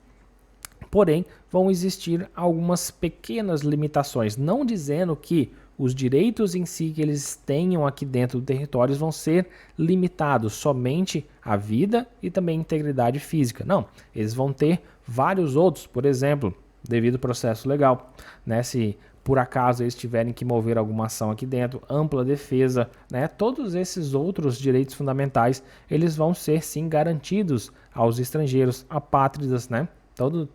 Porém, vão existir algumas pequenas limitações, não dizendo que os direitos em si que eles tenham aqui dentro do território vão ser limitados somente à vida e também à integridade física. Não, eles vão ter vários outros, por exemplo, devido ao processo legal, né? Se por acaso eles tiverem que mover alguma ação aqui dentro, ampla defesa, né? Todos esses outros direitos fundamentais, eles vão ser sim garantidos aos estrangeiros, apátridas, né?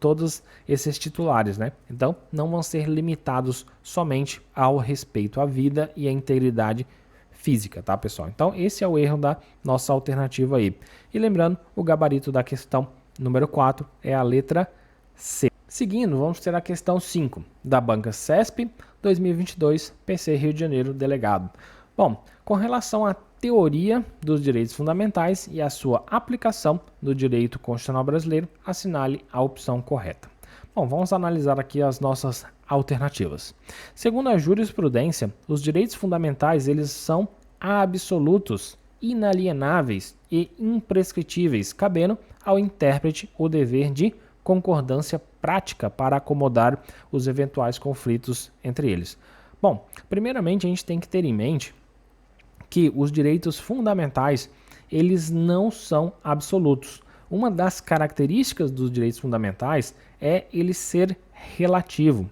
Todos esses titulares, né? Então, não vão ser limitados somente ao respeito à vida e à integridade física, tá, pessoal? Então, esse é o erro da nossa alternativa aí. E lembrando, o gabarito da questão número 4 é a letra C. Seguindo, vamos ter a questão 5 da banca CESP 2022, PC Rio de Janeiro, delegado. Bom, com relação à teoria dos direitos fundamentais e a sua aplicação no direito constitucional brasileiro, assinale a opção correta. Bom, vamos analisar aqui as nossas alternativas. Segundo a jurisprudência, os direitos fundamentais eles são absolutos, inalienáveis e imprescritíveis, cabendo ao intérprete o dever de concordância prática para acomodar os eventuais conflitos entre eles. Bom, primeiramente a gente tem que ter em mente que os direitos fundamentais, eles não são absolutos. Uma das características dos direitos fundamentais é ele ser relativo,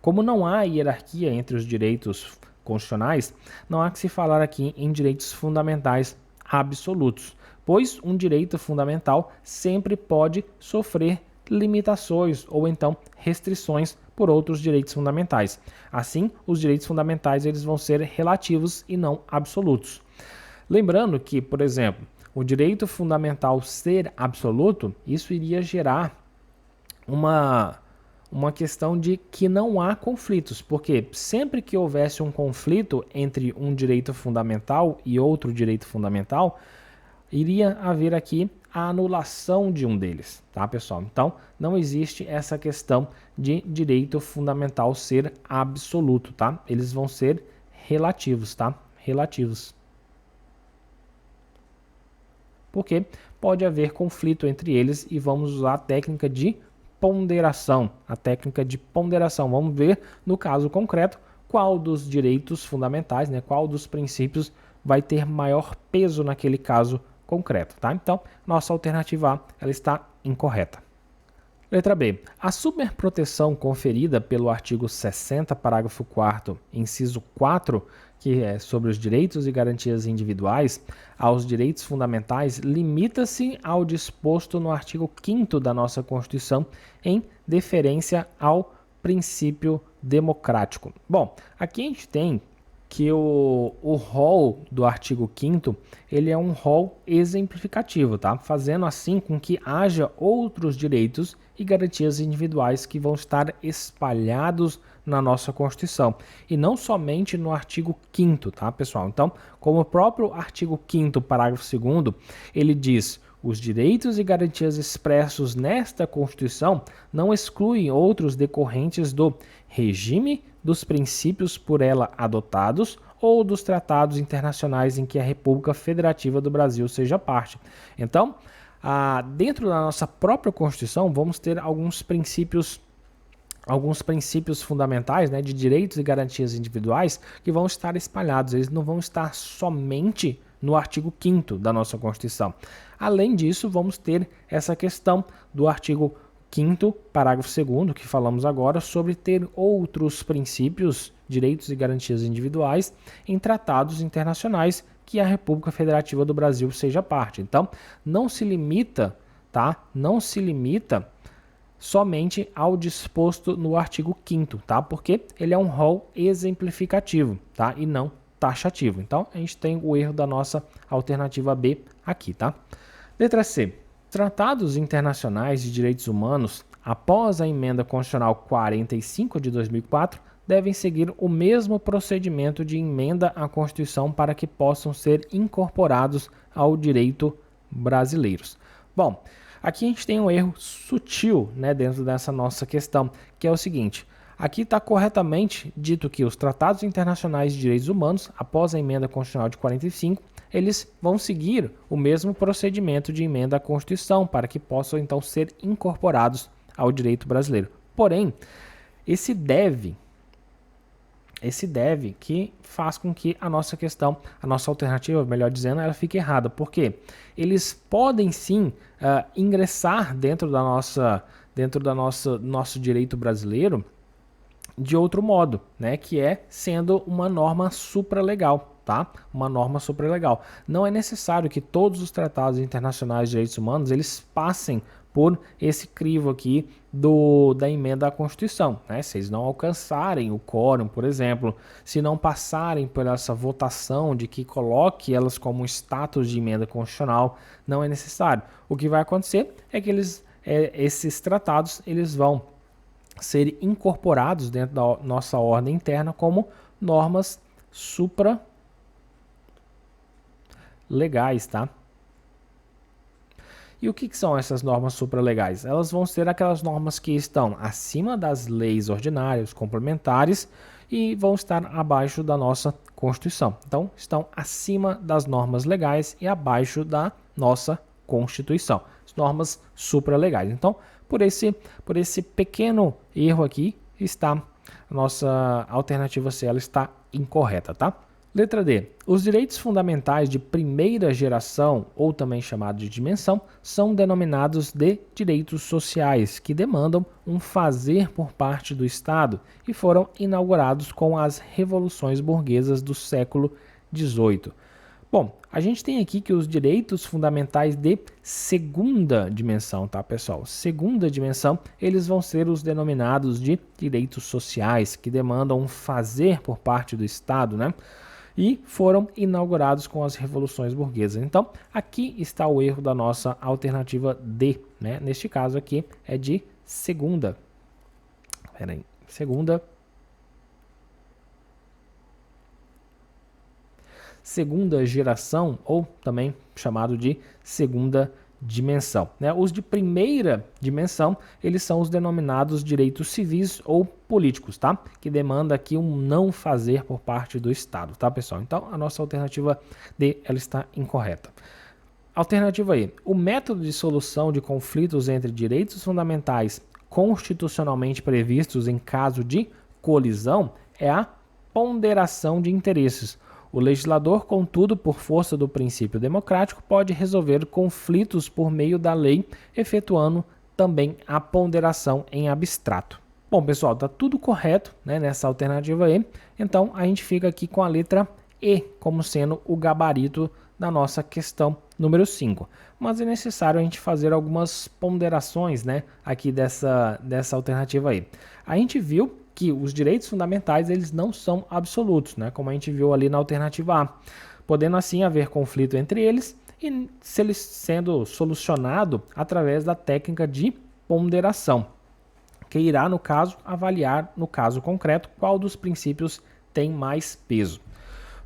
Como não há hierarquia entre os direitos constitucionais, não há que se falar aqui em direitos fundamentais absolutos, pois um direito fundamental sempre pode sofrer limitações ou então restrições por outros direitos fundamentais. Assim, os direitos fundamentais eles vão ser relativos e não absolutos. Lembrando que, por exemplo, o direito fundamental ser absoluto, isso iria gerar uma questão de que não há conflitos, porque sempre que houvesse um conflito entre um direito fundamental e outro direito fundamental, iria haver aqui a anulação de um deles, tá, pessoal? Então, não existe essa questão de direito fundamental ser absoluto, tá? Eles vão ser relativos, tá? Relativos. Porque pode haver conflito entre eles e vamos usar a técnica de ponderação. A técnica de ponderação. Vamos ver, no caso concreto, qual dos direitos fundamentais, né, qual dos princípios vai ter maior peso naquele caso concreto, tá? Então, nossa alternativa A, ela está incorreta. Letra B. A superproteção conferida pelo artigo 60, parágrafo 4º, inciso 4, que é sobre os direitos e garantias individuais, aos direitos fundamentais, limita-se ao disposto no artigo 5º da nossa Constituição, em deferência ao princípio democrático. Bom, aqui a gente tem que o rol do artigo 5º, ele é um rol exemplificativo, tá? Fazendo assim com que haja outros direitos e garantias individuais que vão estar espalhados na nossa Constituição. E não somente no artigo 5º, tá, pessoal? Então, como o próprio artigo 5º, parágrafo 2º, ele diz: os direitos e garantias expressos nesta Constituição não excluem outros decorrentes do regime dos princípios por ela adotados ou dos tratados internacionais em que a República Federativa do Brasil seja parte. Então, dentro da nossa própria Constituição, vamos ter alguns princípios fundamentais, né, de direitos e garantias individuais que vão estar espalhados. Eles não vão estar somente no artigo 5º da nossa Constituição. Além disso, vamos ter essa questão do artigo 5º, parágrafo 2º, que falamos agora, sobre ter outros princípios, direitos e garantias individuais em tratados internacionais que a República Federativa do Brasil seja parte. Então, não se limita, tá? Não se limita somente ao disposto no artigo 5º, tá? Porque ele é um rol exemplificativo, tá? E não taxativo. Então, a gente tem o erro da nossa alternativa B aqui, tá? Letra C. Tratados internacionais de direitos humanos, após a emenda constitucional 45 de 2004, devem seguir o mesmo procedimento de emenda à Constituição para que possam ser incorporados ao direito brasileiro. Bom, aqui a gente tem um erro sutil, né, dentro dessa nossa questão, que é o seguinte: aqui está corretamente dito que os tratados internacionais de direitos humanos, após a emenda constitucional de 45, eles vão seguir o mesmo procedimento de emenda à Constituição para que possam então ser incorporados ao direito brasileiro. Porém, esse deve que faz com que a nossa questão, a nossa alternativa, melhor dizendo, ela fique errada. Por quê? Eles podem sim ingressar dentro do nosso direito brasileiro de outro modo, né? Que é sendo uma norma supralegal. Tá? Uma norma supralegal. Não é necessário que todos os tratados internacionais de direitos humanos eles passem por esse crivo aqui da emenda à Constituição, né? Se eles não alcançarem o quórum, por exemplo, se não passarem por essa votação de que coloque elas como status de emenda constitucional, não é necessário. O que vai acontecer é que esses tratados eles vão ser incorporados dentro da nossa ordem interna como normas supralegais, tá? E o que são essas normas supralegais? Elas vão ser aquelas normas que estão acima das leis ordinárias, complementares e vão estar abaixo da nossa Constituição. Então, estão acima das normas legais e abaixo da nossa Constituição. As normas supralegais. Então, por esse pequeno erro aqui, está a nossa alternativa C, ela está incorreta, tá? Letra D. Os direitos fundamentais de primeira geração, ou também chamados de dimensão, são denominados de direitos sociais, que demandam um fazer por parte do Estado e foram inaugurados com as revoluções burguesas do século XVIII. Bom, a gente tem aqui que os direitos fundamentais de segunda dimensão, tá, pessoal? Segunda dimensão, eles vão ser os denominados de direitos sociais, que demandam um fazer por parte do Estado, né? e foram inaugurados com as revoluções burguesas. Então, aqui está o erro da nossa alternativa D, né? Neste caso aqui é de segunda. Segunda geração, ou também chamado de segunda dimensão, né? Os de primeira dimensão, eles são os denominados direitos civis ou políticos, tá? Que demanda aqui um não fazer por parte do Estado, tá, pessoal? Então, a nossa alternativa D, ela está incorreta. Alternativa E, o método de solução de conflitos entre direitos fundamentais constitucionalmente previstos em caso de colisão é a ponderação de interesses. O legislador, contudo, por força do princípio democrático, pode resolver conflitos por meio da lei, efetuando também a ponderação em abstrato. Bom, pessoal, está tudo correto, né, nessa alternativa E. Então, a gente fica aqui com a letra E como sendo o gabarito da nossa questão número 5. Mas é necessário a gente fazer algumas ponderações, né, aqui dessa alternativa aí. A gente viu que os direitos fundamentais eles não são absolutos, né, como a gente viu ali na alternativa A, podendo assim haver conflito entre eles e se eles sendo solucionado através da técnica de ponderação, que irá, no caso, avaliar, no caso concreto, qual dos princípios tem mais peso.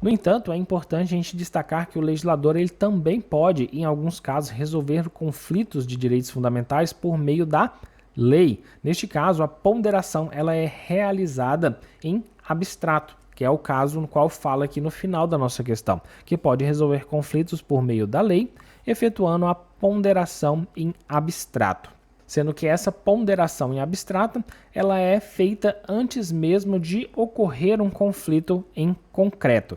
No entanto, é importante a gente destacar que o legislador ele também pode, em alguns casos, resolver conflitos de direitos fundamentais por meio da lei. Neste caso, a ponderação ela é realizada em abstrato, que é o caso no qual fala aqui no final da nossa questão, que pode resolver conflitos por meio da lei, efetuando a ponderação em abstrato. Sendo que essa ponderação em abstrato ela é feita antes mesmo de ocorrer um conflito em concreto.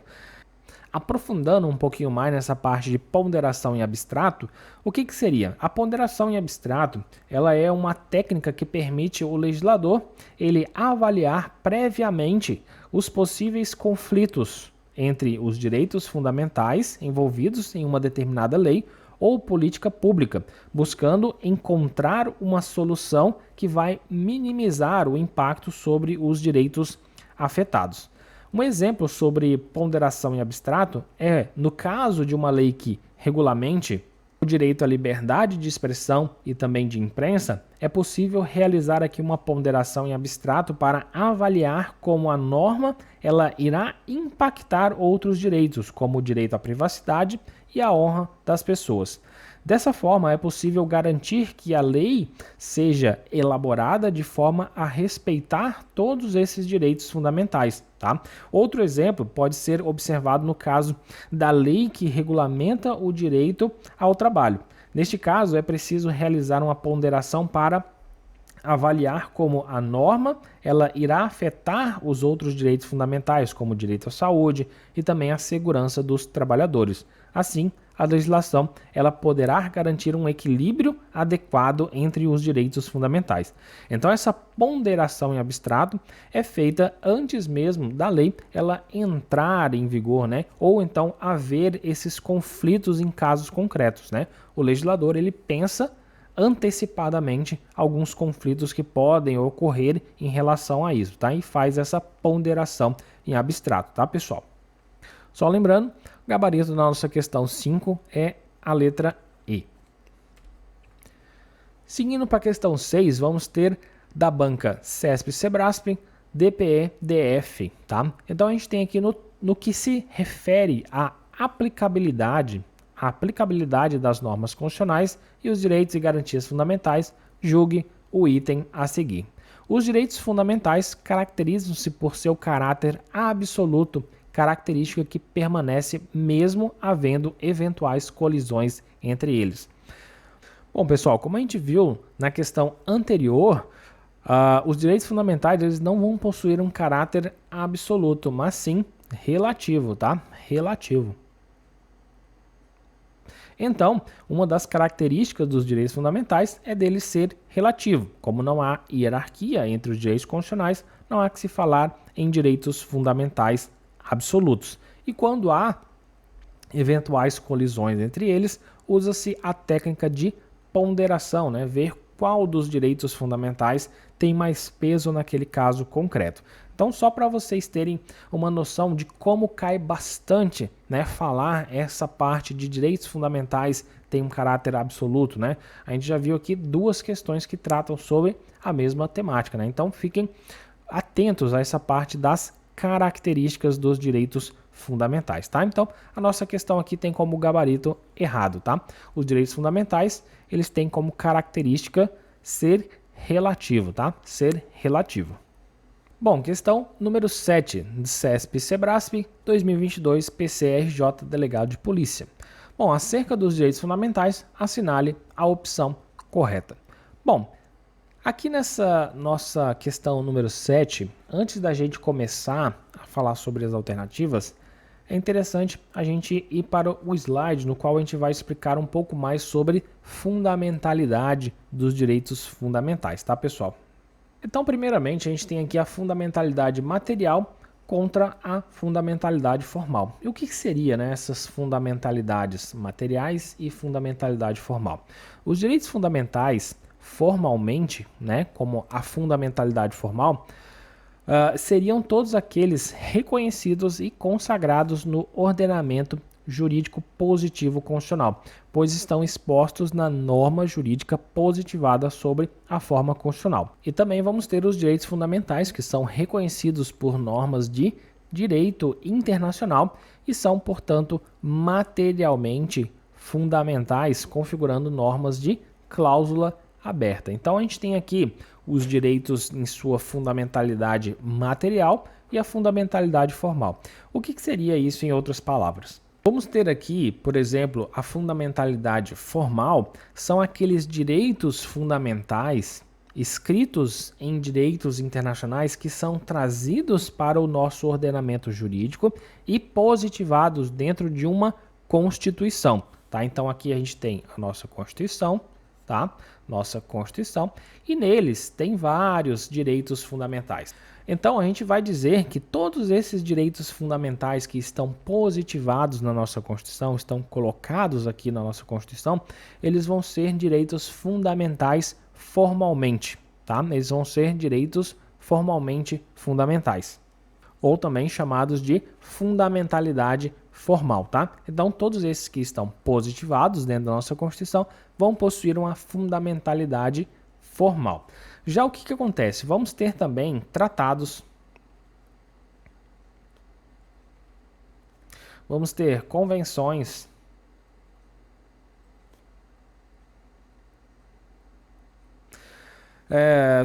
Aprofundando um pouquinho mais nessa parte de ponderação em abstrato, o que seria? A ponderação em abstrato ela é uma técnica que permite o legislador ele avaliar previamente os possíveis conflitos entre os direitos fundamentais envolvidos em uma determinada lei ou política pública, buscando encontrar uma solução que vai minimizar o impacto sobre os direitos afetados. Um exemplo sobre ponderação em abstrato é, no caso de uma lei que regulamente o direito à liberdade de expressão e também de imprensa, é possível realizar aqui uma ponderação em abstrato para avaliar como a norma ela irá impactar outros direitos, como o direito à privacidade e à honra das pessoas. Dessa forma, é possível garantir que a lei seja elaborada de forma a respeitar todos esses direitos fundamentais, tá? Outro exemplo pode ser observado no caso da lei que regulamenta o direito ao trabalho. Neste caso, é preciso realizar uma ponderação para avaliar como a norma ela irá afetar os outros direitos fundamentais, como o direito à saúde e também a segurança dos trabalhadores. Assim, a legislação ela poderá garantir um equilíbrio adequado entre os direitos fundamentais. Então, essa ponderação em abstrato é feita antes mesmo da lei ela entrar em vigor, né? Ou então haver esses conflitos em casos concretos, né? O legislador ele pensa antecipadamente alguns conflitos que podem ocorrer em relação a isso, tá? E faz essa ponderação em abstrato, tá, pessoal? Só lembrando, o gabarito da nossa questão 5 é a letra E. Seguindo para a questão 6, vamos ter da banca CESP-CEBRASP, DPE, DF, tá? Então a gente tem aqui no que se refere à aplicabilidade das normas constitucionais e os direitos e garantias fundamentais, julgue o item a seguir. Os direitos fundamentais caracterizam-se por seu caráter absoluto, característica que permanece mesmo havendo eventuais colisões entre eles. Bom, pessoal, como a gente viu na questão anterior, os direitos fundamentais eles não vão possuir um caráter absoluto, mas sim relativo, tá? Relativo. Então, uma das características dos direitos fundamentais é dele ser relativo. Como não há hierarquia entre os direitos constitucionais, não há que se falar em direitos fundamentais absolutos. E quando há eventuais colisões entre eles, usa-se a técnica de ponderação, né? Ver qual dos direitos fundamentais tem mais peso naquele caso concreto. Então, só para vocês terem uma noção de como cai bastante, né, falar essa parte de direitos fundamentais tem um caráter absoluto, né? A gente já viu aqui duas questões que tratam sobre a mesma temática, né? Então, fiquem atentos a essa parte das características dos direitos fundamentais, tá? Então, a nossa questão aqui tem como gabarito errado, tá? Os direitos fundamentais, eles têm como característica ser relativo, tá? Ser relativo. Bom, questão número 7, de CESP-CEBRASP, 2022, PCRJ, Delegado de Polícia. Bom, acerca dos direitos fundamentais, assinale a opção correta. Bom, aqui nessa nossa questão número 7, antes da gente começar a falar sobre as alternativas, é interessante a gente ir para o slide no qual a gente vai explicar um pouco mais sobre fundamentalidade dos direitos fundamentais, tá, pessoal? Então, primeiramente, a gente tem aqui a fundamentalidade material contra a fundamentalidade formal. E o que seria, né, essas fundamentalidades materiais e fundamentalidade formal? Os direitos fundamentais, formalmente, né, como a fundamentalidade formal, seriam todos aqueles reconhecidos e consagrados no ordenamento jurídico positivo constitucional, pois estão expostos na norma jurídica positivada sobre a forma constitucional. E também vamos ter os direitos fundamentais, que são reconhecidos por normas de direito internacional e são, portanto, materialmente fundamentais, configurando normas de cláusula aberta. Então a gente tem aqui os direitos em sua fundamentalidade material e a fundamentalidade formal. O que seria isso em outras palavras? Vamos ter aqui, por exemplo, a fundamentalidade formal, são aqueles direitos fundamentais escritos em direitos internacionais que são trazidos para o nosso ordenamento jurídico e positivados dentro de uma Constituição, tá? Então aqui a gente tem a nossa Constituição, tá? Nossa Constituição, e neles tem vários direitos fundamentais. Então a gente vai dizer que todos esses direitos fundamentais que estão positivados na nossa Constituição, estão colocados aqui na nossa Constituição, eles vão ser direitos fundamentais formalmente, tá? Eles vão ser direitos formalmente fundamentais, ou também chamados de fundamentalidade formal, tá? Então, todos esses que estão positivados dentro da nossa Constituição vão possuir uma fundamentalidade formal. Já o que acontece? Vamos ter também tratados, vamos ter convenções,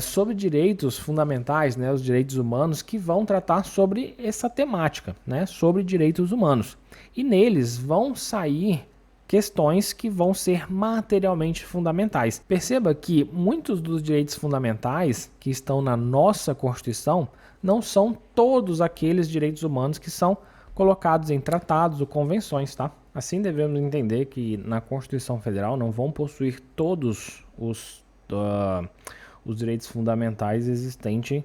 sobre direitos fundamentais, né, os direitos humanos, que vão tratar sobre essa temática, né, sobre direitos humanos. E neles vão sair questões que vão ser materialmente fundamentais. Perceba que muitos dos direitos fundamentais que estão na nossa Constituição não são todos aqueles direitos humanos que são colocados em tratados ou convenções, tá? Assim devemos entender que na Constituição Federal não vão possuir todos os direitos fundamentais existentes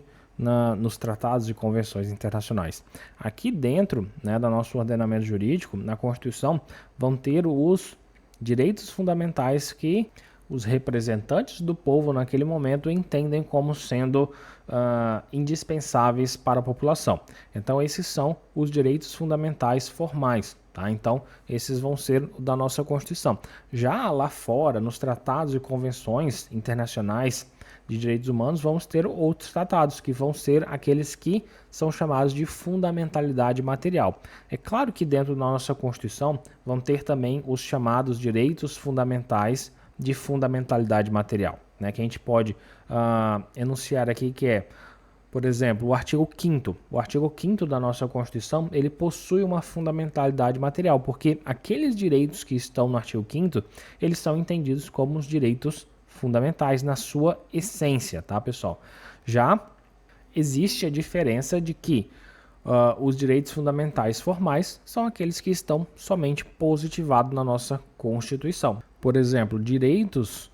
nos tratados e convenções internacionais. Aqui dentro, né, do nosso ordenamento jurídico, na Constituição, vão ter os direitos fundamentais que os representantes do povo naquele momento entendem como sendo indispensáveis para a população. Então esses são os direitos fundamentais formais. Tá? Então, esses vão ser da nossa Constituição. Já lá fora, nos tratados e convenções internacionais de direitos humanos, vamos ter outros tratados, que vão ser aqueles que são chamados de fundamentalidade material. É claro que dentro da nossa Constituição vão ter também os chamados direitos fundamentais de fundamentalidade material, né? Que a gente pode enunciar aqui, que é, por exemplo, o artigo 5º. O artigo 5º da nossa Constituição, ele possui uma fundamentalidade material, porque aqueles direitos que estão no artigo 5º, eles são entendidos como os direitos fundamentais na sua essência, tá, pessoal? Já existe a diferença de que os direitos fundamentais formais são aqueles que estão somente positivados na nossa Constituição. Por exemplo, direitos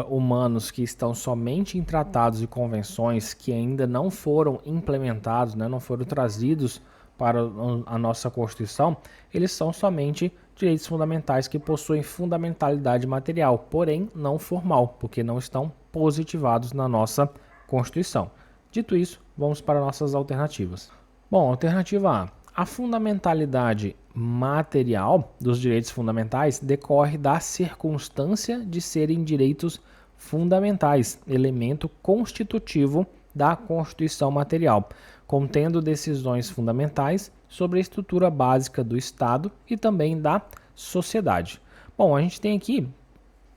humanos que estão somente em tratados e convenções que ainda não foram implementados, né, não foram trazidos para a nossa Constituição, eles são somente direitos fundamentais que possuem fundamentalidade material, porém não formal, porque não estão positivados na nossa Constituição. Dito isso, vamos para nossas alternativas. Bom, alternativa A. A fundamentalidade material dos direitos fundamentais decorre da circunstância de serem direitos fundamentais, elemento constitutivo da Constituição material, contendo decisões fundamentais sobre a estrutura básica do Estado e também da sociedade. Bom, a gente tem aqui,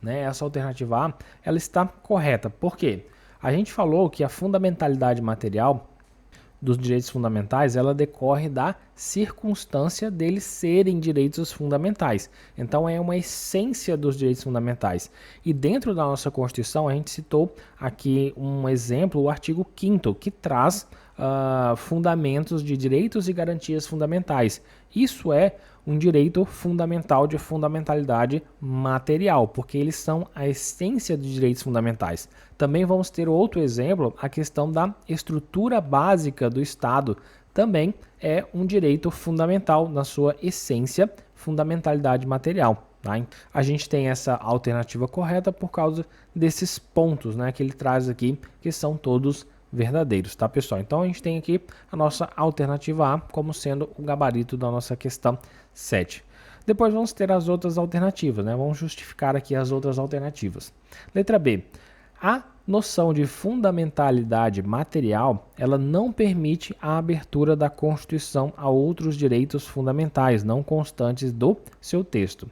né, essa alternativa A, ela está correta. Por quê? A gente falou que a fundamentalidade material dos direitos fundamentais, ela decorre da circunstância deles serem direitos fundamentais. Então, é uma essência dos direitos fundamentais. E dentro da nossa Constituição, a gente citou aqui um exemplo, o artigo 5º, que traz fundamentos de direitos e garantias fundamentais. Isso é um direito fundamental de fundamentalidade material, porque eles são a essência dos direitos fundamentais. Também vamos ter outro exemplo, a questão da estrutura básica do Estado. Também é um direito fundamental na sua essência, fundamentalidade material. Tá? A gente tem essa alternativa correta por causa desses pontos, né, que ele traz aqui, que são todos verdadeiros, tá, pessoal? Então a gente tem aqui a nossa alternativa A como sendo o gabarito da nossa questão 7. Depois vamos ter as outras alternativas, né? Vamos justificar aqui as outras alternativas. Letra B. A noção de fundamentalidade material, ela não permite a abertura da Constituição a outros direitos fundamentais não constantes do seu texto.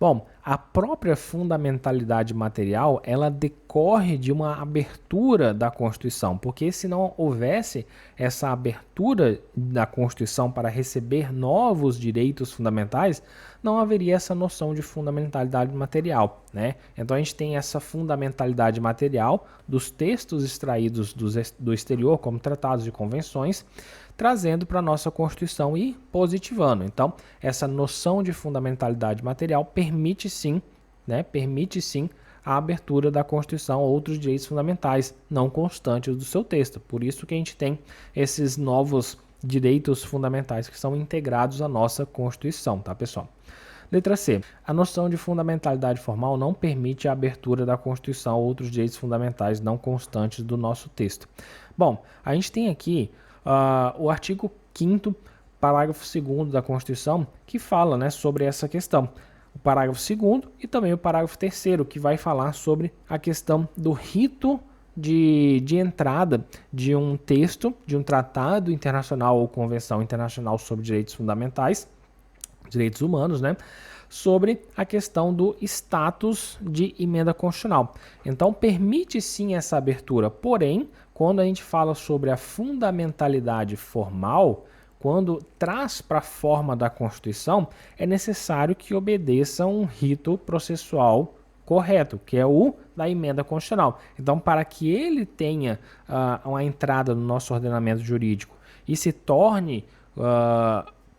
Bom, a própria fundamentalidade material, ela decorre de uma abertura da Constituição, porque se não houvesse essa abertura da Constituição para receber novos direitos fundamentais, não haveria essa noção de fundamentalidade material, né? Então a gente tem essa fundamentalidade material dos textos extraídos do exterior, como tratados e convenções, trazendo para a nossa Constituição e positivando. Então, essa noção de fundamentalidade material permite sim a abertura da Constituição a outros direitos fundamentais não constantes do seu texto. Por isso que a gente tem esses novos direitos fundamentais que são integrados à nossa Constituição, tá, pessoal? Letra C. A noção de fundamentalidade formal não permite a abertura da Constituição a outros direitos fundamentais não constantes do nosso texto. Bom, a gente tem aqui o artigo 5º, parágrafo 2º da Constituição, que fala, né, sobre essa questão. O parágrafo 2º e também o parágrafo 3º, que vai falar sobre a questão do rito de entrada de um texto, de um tratado internacional ou convenção internacional sobre direitos fundamentais, direitos humanos, né, sobre a questão do status de emenda constitucional. Então, permite sim essa abertura, porém, quando a gente fala sobre a fundamentalidade formal, quando traz para a forma da Constituição, é necessário que obedeça um rito processual correto, que é o da emenda constitucional. Então, para que ele tenha uma entrada no nosso ordenamento jurídico e se torne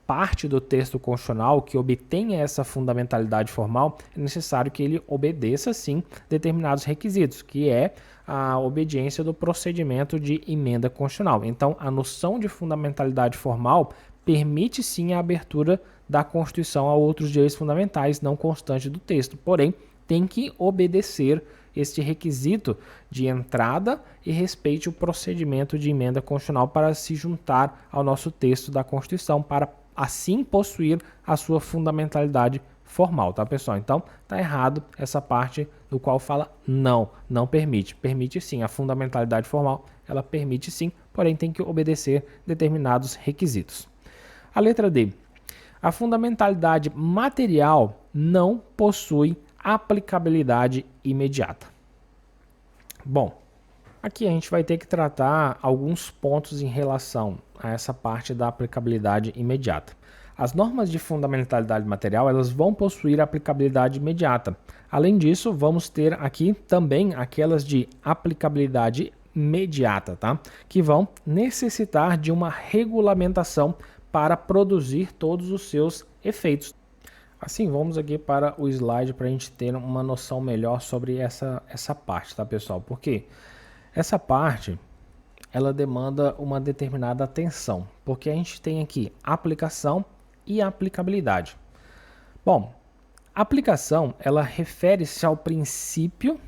parte do texto constitucional que obtenha essa fundamentalidade formal, é necessário que ele obedeça, sim, determinados requisitos, que é a obediência do procedimento de emenda constitucional. Então, a noção de fundamentalidade formal permite, sim, a abertura da Constituição a outros direitos fundamentais não constantes do texto, porém, tem que obedecer este requisito de entrada e respeite o procedimento de emenda constitucional para se juntar ao nosso texto da Constituição, para assim possuir a sua fundamentalidade formal, tá, pessoal? Então, tá errado essa parte do qual fala não permite. Permite sim, a fundamentalidade formal, ela permite sim, porém tem que obedecer determinados requisitos. A letra D. A fundamentalidade material não possui aplicabilidade imediata. Bom, aqui a gente vai ter que tratar alguns pontos em relação a essa parte da aplicabilidade imediata. As normas de fundamentalidade material, elas vão possuir aplicabilidade imediata. Além disso, vamos ter aqui também aquelas de aplicabilidade imediata, tá? Que vão necessitar de uma regulamentação para produzir todos os seus efeitos. Assim, vamos aqui para o slide para a gente ter uma noção melhor sobre essa parte, tá, pessoal? Porque essa parte, ela demanda uma determinada atenção, porque a gente tem aqui aplicação e aplicabilidade. Bom, a aplicação, ela refere-se ao princípio,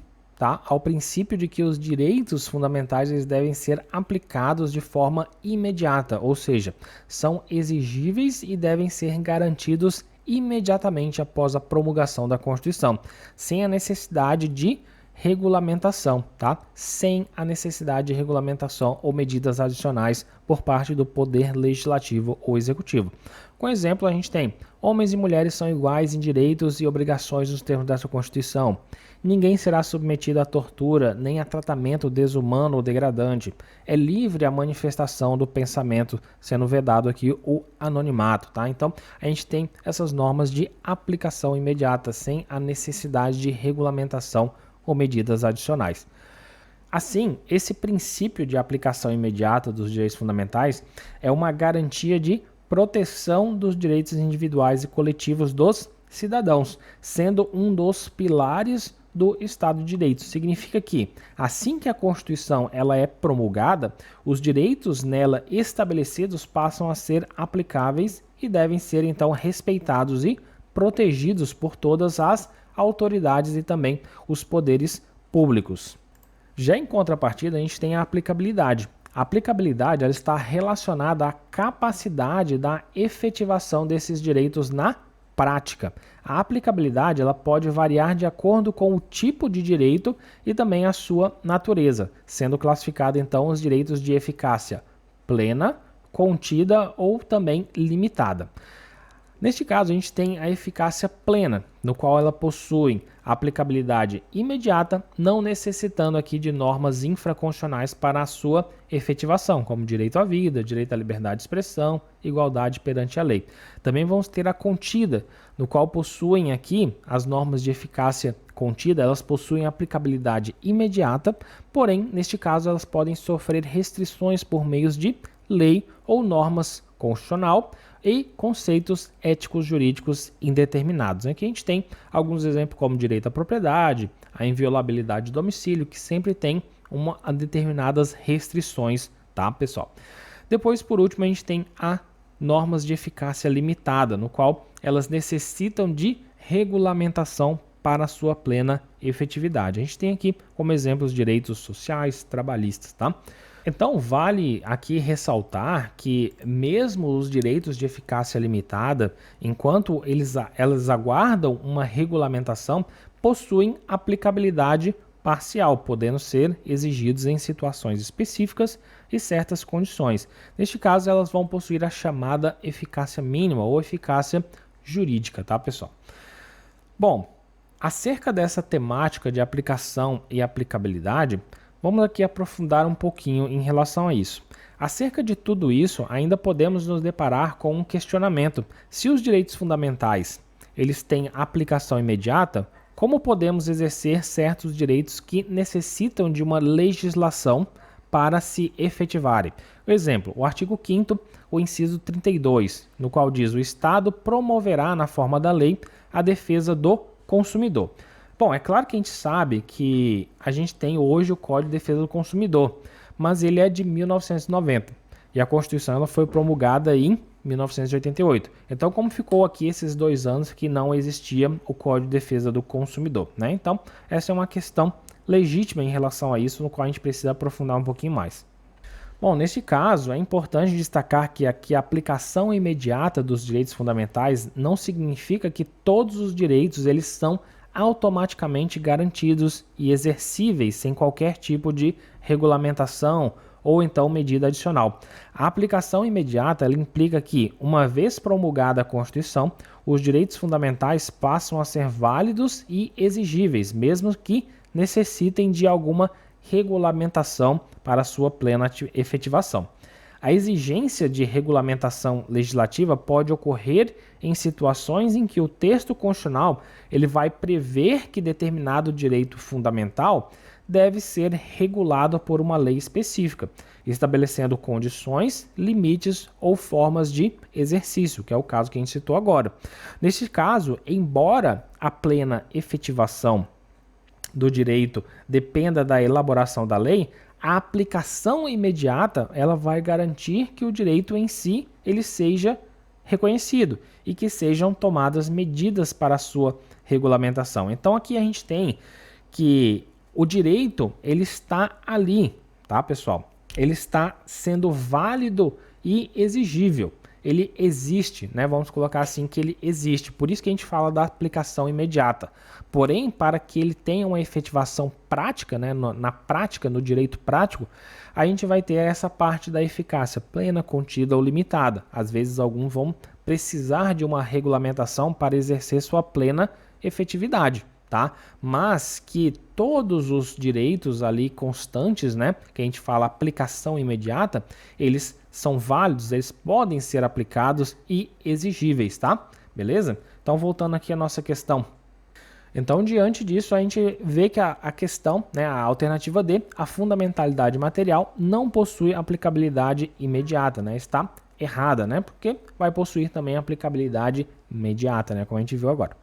tá, ao princípio de que os direitos fundamentais eles devem ser aplicados de forma imediata, ou seja, são exigíveis e devem ser garantidos imediatamente após a promulgação da Constituição, sem a necessidade de regulamentação, tá? Sem a necessidade de regulamentação ou medidas adicionais por parte do poder legislativo ou executivo. Com exemplo, a gente tem: homens e mulheres são iguais em direitos e obrigações nos termos dessa Constituição. Ninguém será submetido à tortura, nem a tratamento desumano ou degradante. É livre a manifestação do pensamento, sendo vedado aqui o anonimato, tá? Então, a gente tem essas normas de aplicação imediata, sem a necessidade de regulamentação ou medidas adicionais. Assim, esse princípio de aplicação imediata dos direitos fundamentais é uma garantia de proteção dos direitos individuais e coletivos dos cidadãos, sendo um dos pilares do Estado de Direito. Significa que, assim que a Constituição ela é promulgada, os direitos nela estabelecidos passam a ser aplicáveis e devem ser, então, respeitados e protegidos por todas as autoridades e também os poderes públicos. Já em contrapartida, a gente tem a aplicabilidade. A aplicabilidade ela está relacionada à capacidade da efetivação desses direitos na prática. A aplicabilidade ela pode variar de acordo com o tipo de direito e também a sua natureza, sendo classificada então os direitos de eficácia plena, contida ou também limitada. Neste caso, a gente tem a eficácia plena, no qual ela possui aplicabilidade imediata, não necessitando aqui de normas infraconstitucionais para a sua efetivação, como direito à vida, direito à liberdade de expressão, igualdade perante a lei. Também vamos ter a contida, no qual possuem aqui as normas de eficácia contida, elas possuem aplicabilidade imediata, porém, neste caso, elas podem sofrer restrições por meios de lei ou normas constitucional e conceitos éticos jurídicos indeterminados. Aqui a gente tem alguns exemplos como direito à propriedade, a inviolabilidade do domicílio, que sempre tem determinadas restrições, tá, pessoal? Depois, por último, a gente tem as normas de eficácia limitada, no qual elas necessitam de regulamentação para sua plena efetividade. A gente tem aqui como exemplos direitos sociais, trabalhistas, tá? Então, vale aqui ressaltar que mesmo os direitos de eficácia limitada, enquanto elas aguardam uma regulamentação, possuem aplicabilidade parcial, podendo ser exigidos em situações específicas e certas condições. Neste caso, elas vão possuir a chamada eficácia mínima ou eficácia jurídica, tá, pessoal? Bom, acerca dessa temática de aplicação e aplicabilidade, vamos aqui aprofundar um pouquinho em relação a isso. Acerca de tudo isso, ainda podemos nos deparar com um questionamento. Se os direitos fundamentais eles têm aplicação imediata, como podemos exercer certos direitos que necessitam de uma legislação para se efetivarem? Por exemplo, o artigo 5º, o inciso 32, no qual diz: o Estado promoverá na forma da lei a defesa do consumidor. Bom, é claro que a gente sabe que a gente tem hoje o Código de Defesa do Consumidor, mas ele é de 1990 e a Constituição ela foi promulgada em 1988. Então, como ficou aqui esses 2 anos que não existia o Código de Defesa do Consumidor, né? Então, essa é uma questão legítima em relação a isso, no qual a gente precisa aprofundar um pouquinho mais. Bom, neste caso, é importante destacar que a aplicação imediata dos direitos fundamentais não significa que todos os direitos eles são automaticamente garantidos e exercíveis sem qualquer tipo de regulamentação ou então medida adicional. A aplicação imediata ela implica que, uma vez promulgada a Constituição, os direitos fundamentais passam a ser válidos e exigíveis, mesmo que necessitem de alguma regulamentação para sua plena efetivação. A exigência de regulamentação legislativa pode ocorrer em situações em que o texto constitucional ele vai prever que determinado direito fundamental deve ser regulado por uma lei específica, estabelecendo condições, limites ou formas de exercício, que é o caso que a gente citou agora. Neste caso, embora a plena efetivação do direito dependa da elaboração da lei, a aplicação imediata ela vai garantir que o direito em si ele seja reconhecido e que sejam tomadas medidas para a sua regulamentação. Então aqui a gente tem que O direito, ele está ali, tá, pessoal? Ele está sendo válido e exigível. Ele existe, né? Vamos colocar assim que ele existe. Por isso que a gente fala da aplicação imediata. Porém, para que ele tenha uma efetivação prática, né, na prática, no direito prático, a gente vai ter essa parte da eficácia plena, contida ou limitada. Às vezes, alguns vão precisar de uma regulamentação para exercer sua plena efetividade, tá? Mas que todos os direitos ali constantes, né, que a gente fala aplicação imediata, eles são válidos, eles podem ser aplicados e exigíveis, tá? Beleza? Então, voltando aqui à nossa questão. Então, diante disso, a gente vê que a questão, né, a alternativa D, a fundamentalidade material, não possui aplicabilidade imediata, né? Está errada, né? Porque vai possuir também aplicabilidade imediata, né? Como a gente viu agora.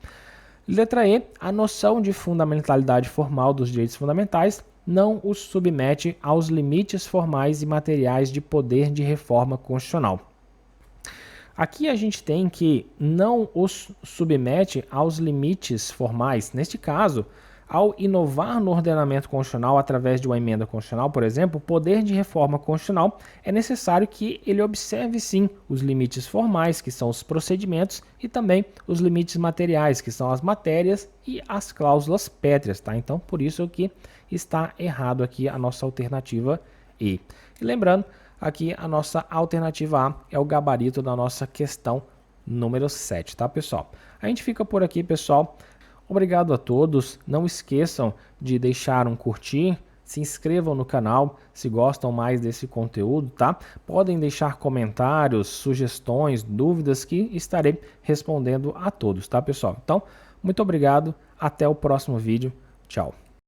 Letra E, a noção de fundamentalidade formal dos direitos fundamentais não os submete aos limites formais e materiais de poder de reforma constitucional. Aqui a gente tem que não os submete aos limites formais. Neste caso, ao inovar no ordenamento constitucional através de uma emenda constitucional, por exemplo, o poder de reforma constitucional é necessário que ele observe sim os limites formais, que são os procedimentos, e também os limites materiais, que são as matérias e as cláusulas pétreas, tá? Então, por isso que está errado aqui a nossa alternativa E. E lembrando, aqui a nossa alternativa A é o gabarito da nossa questão número 7, tá, pessoal? A gente fica por aqui, pessoal. Obrigado a todos. Não esqueçam de deixar um curtir, se inscrevam no canal se gostam mais desse conteúdo, tá? Podem deixar comentários, sugestões, dúvidas que estarei respondendo a todos, tá, pessoal? Então, muito obrigado. Até o próximo vídeo. Tchau.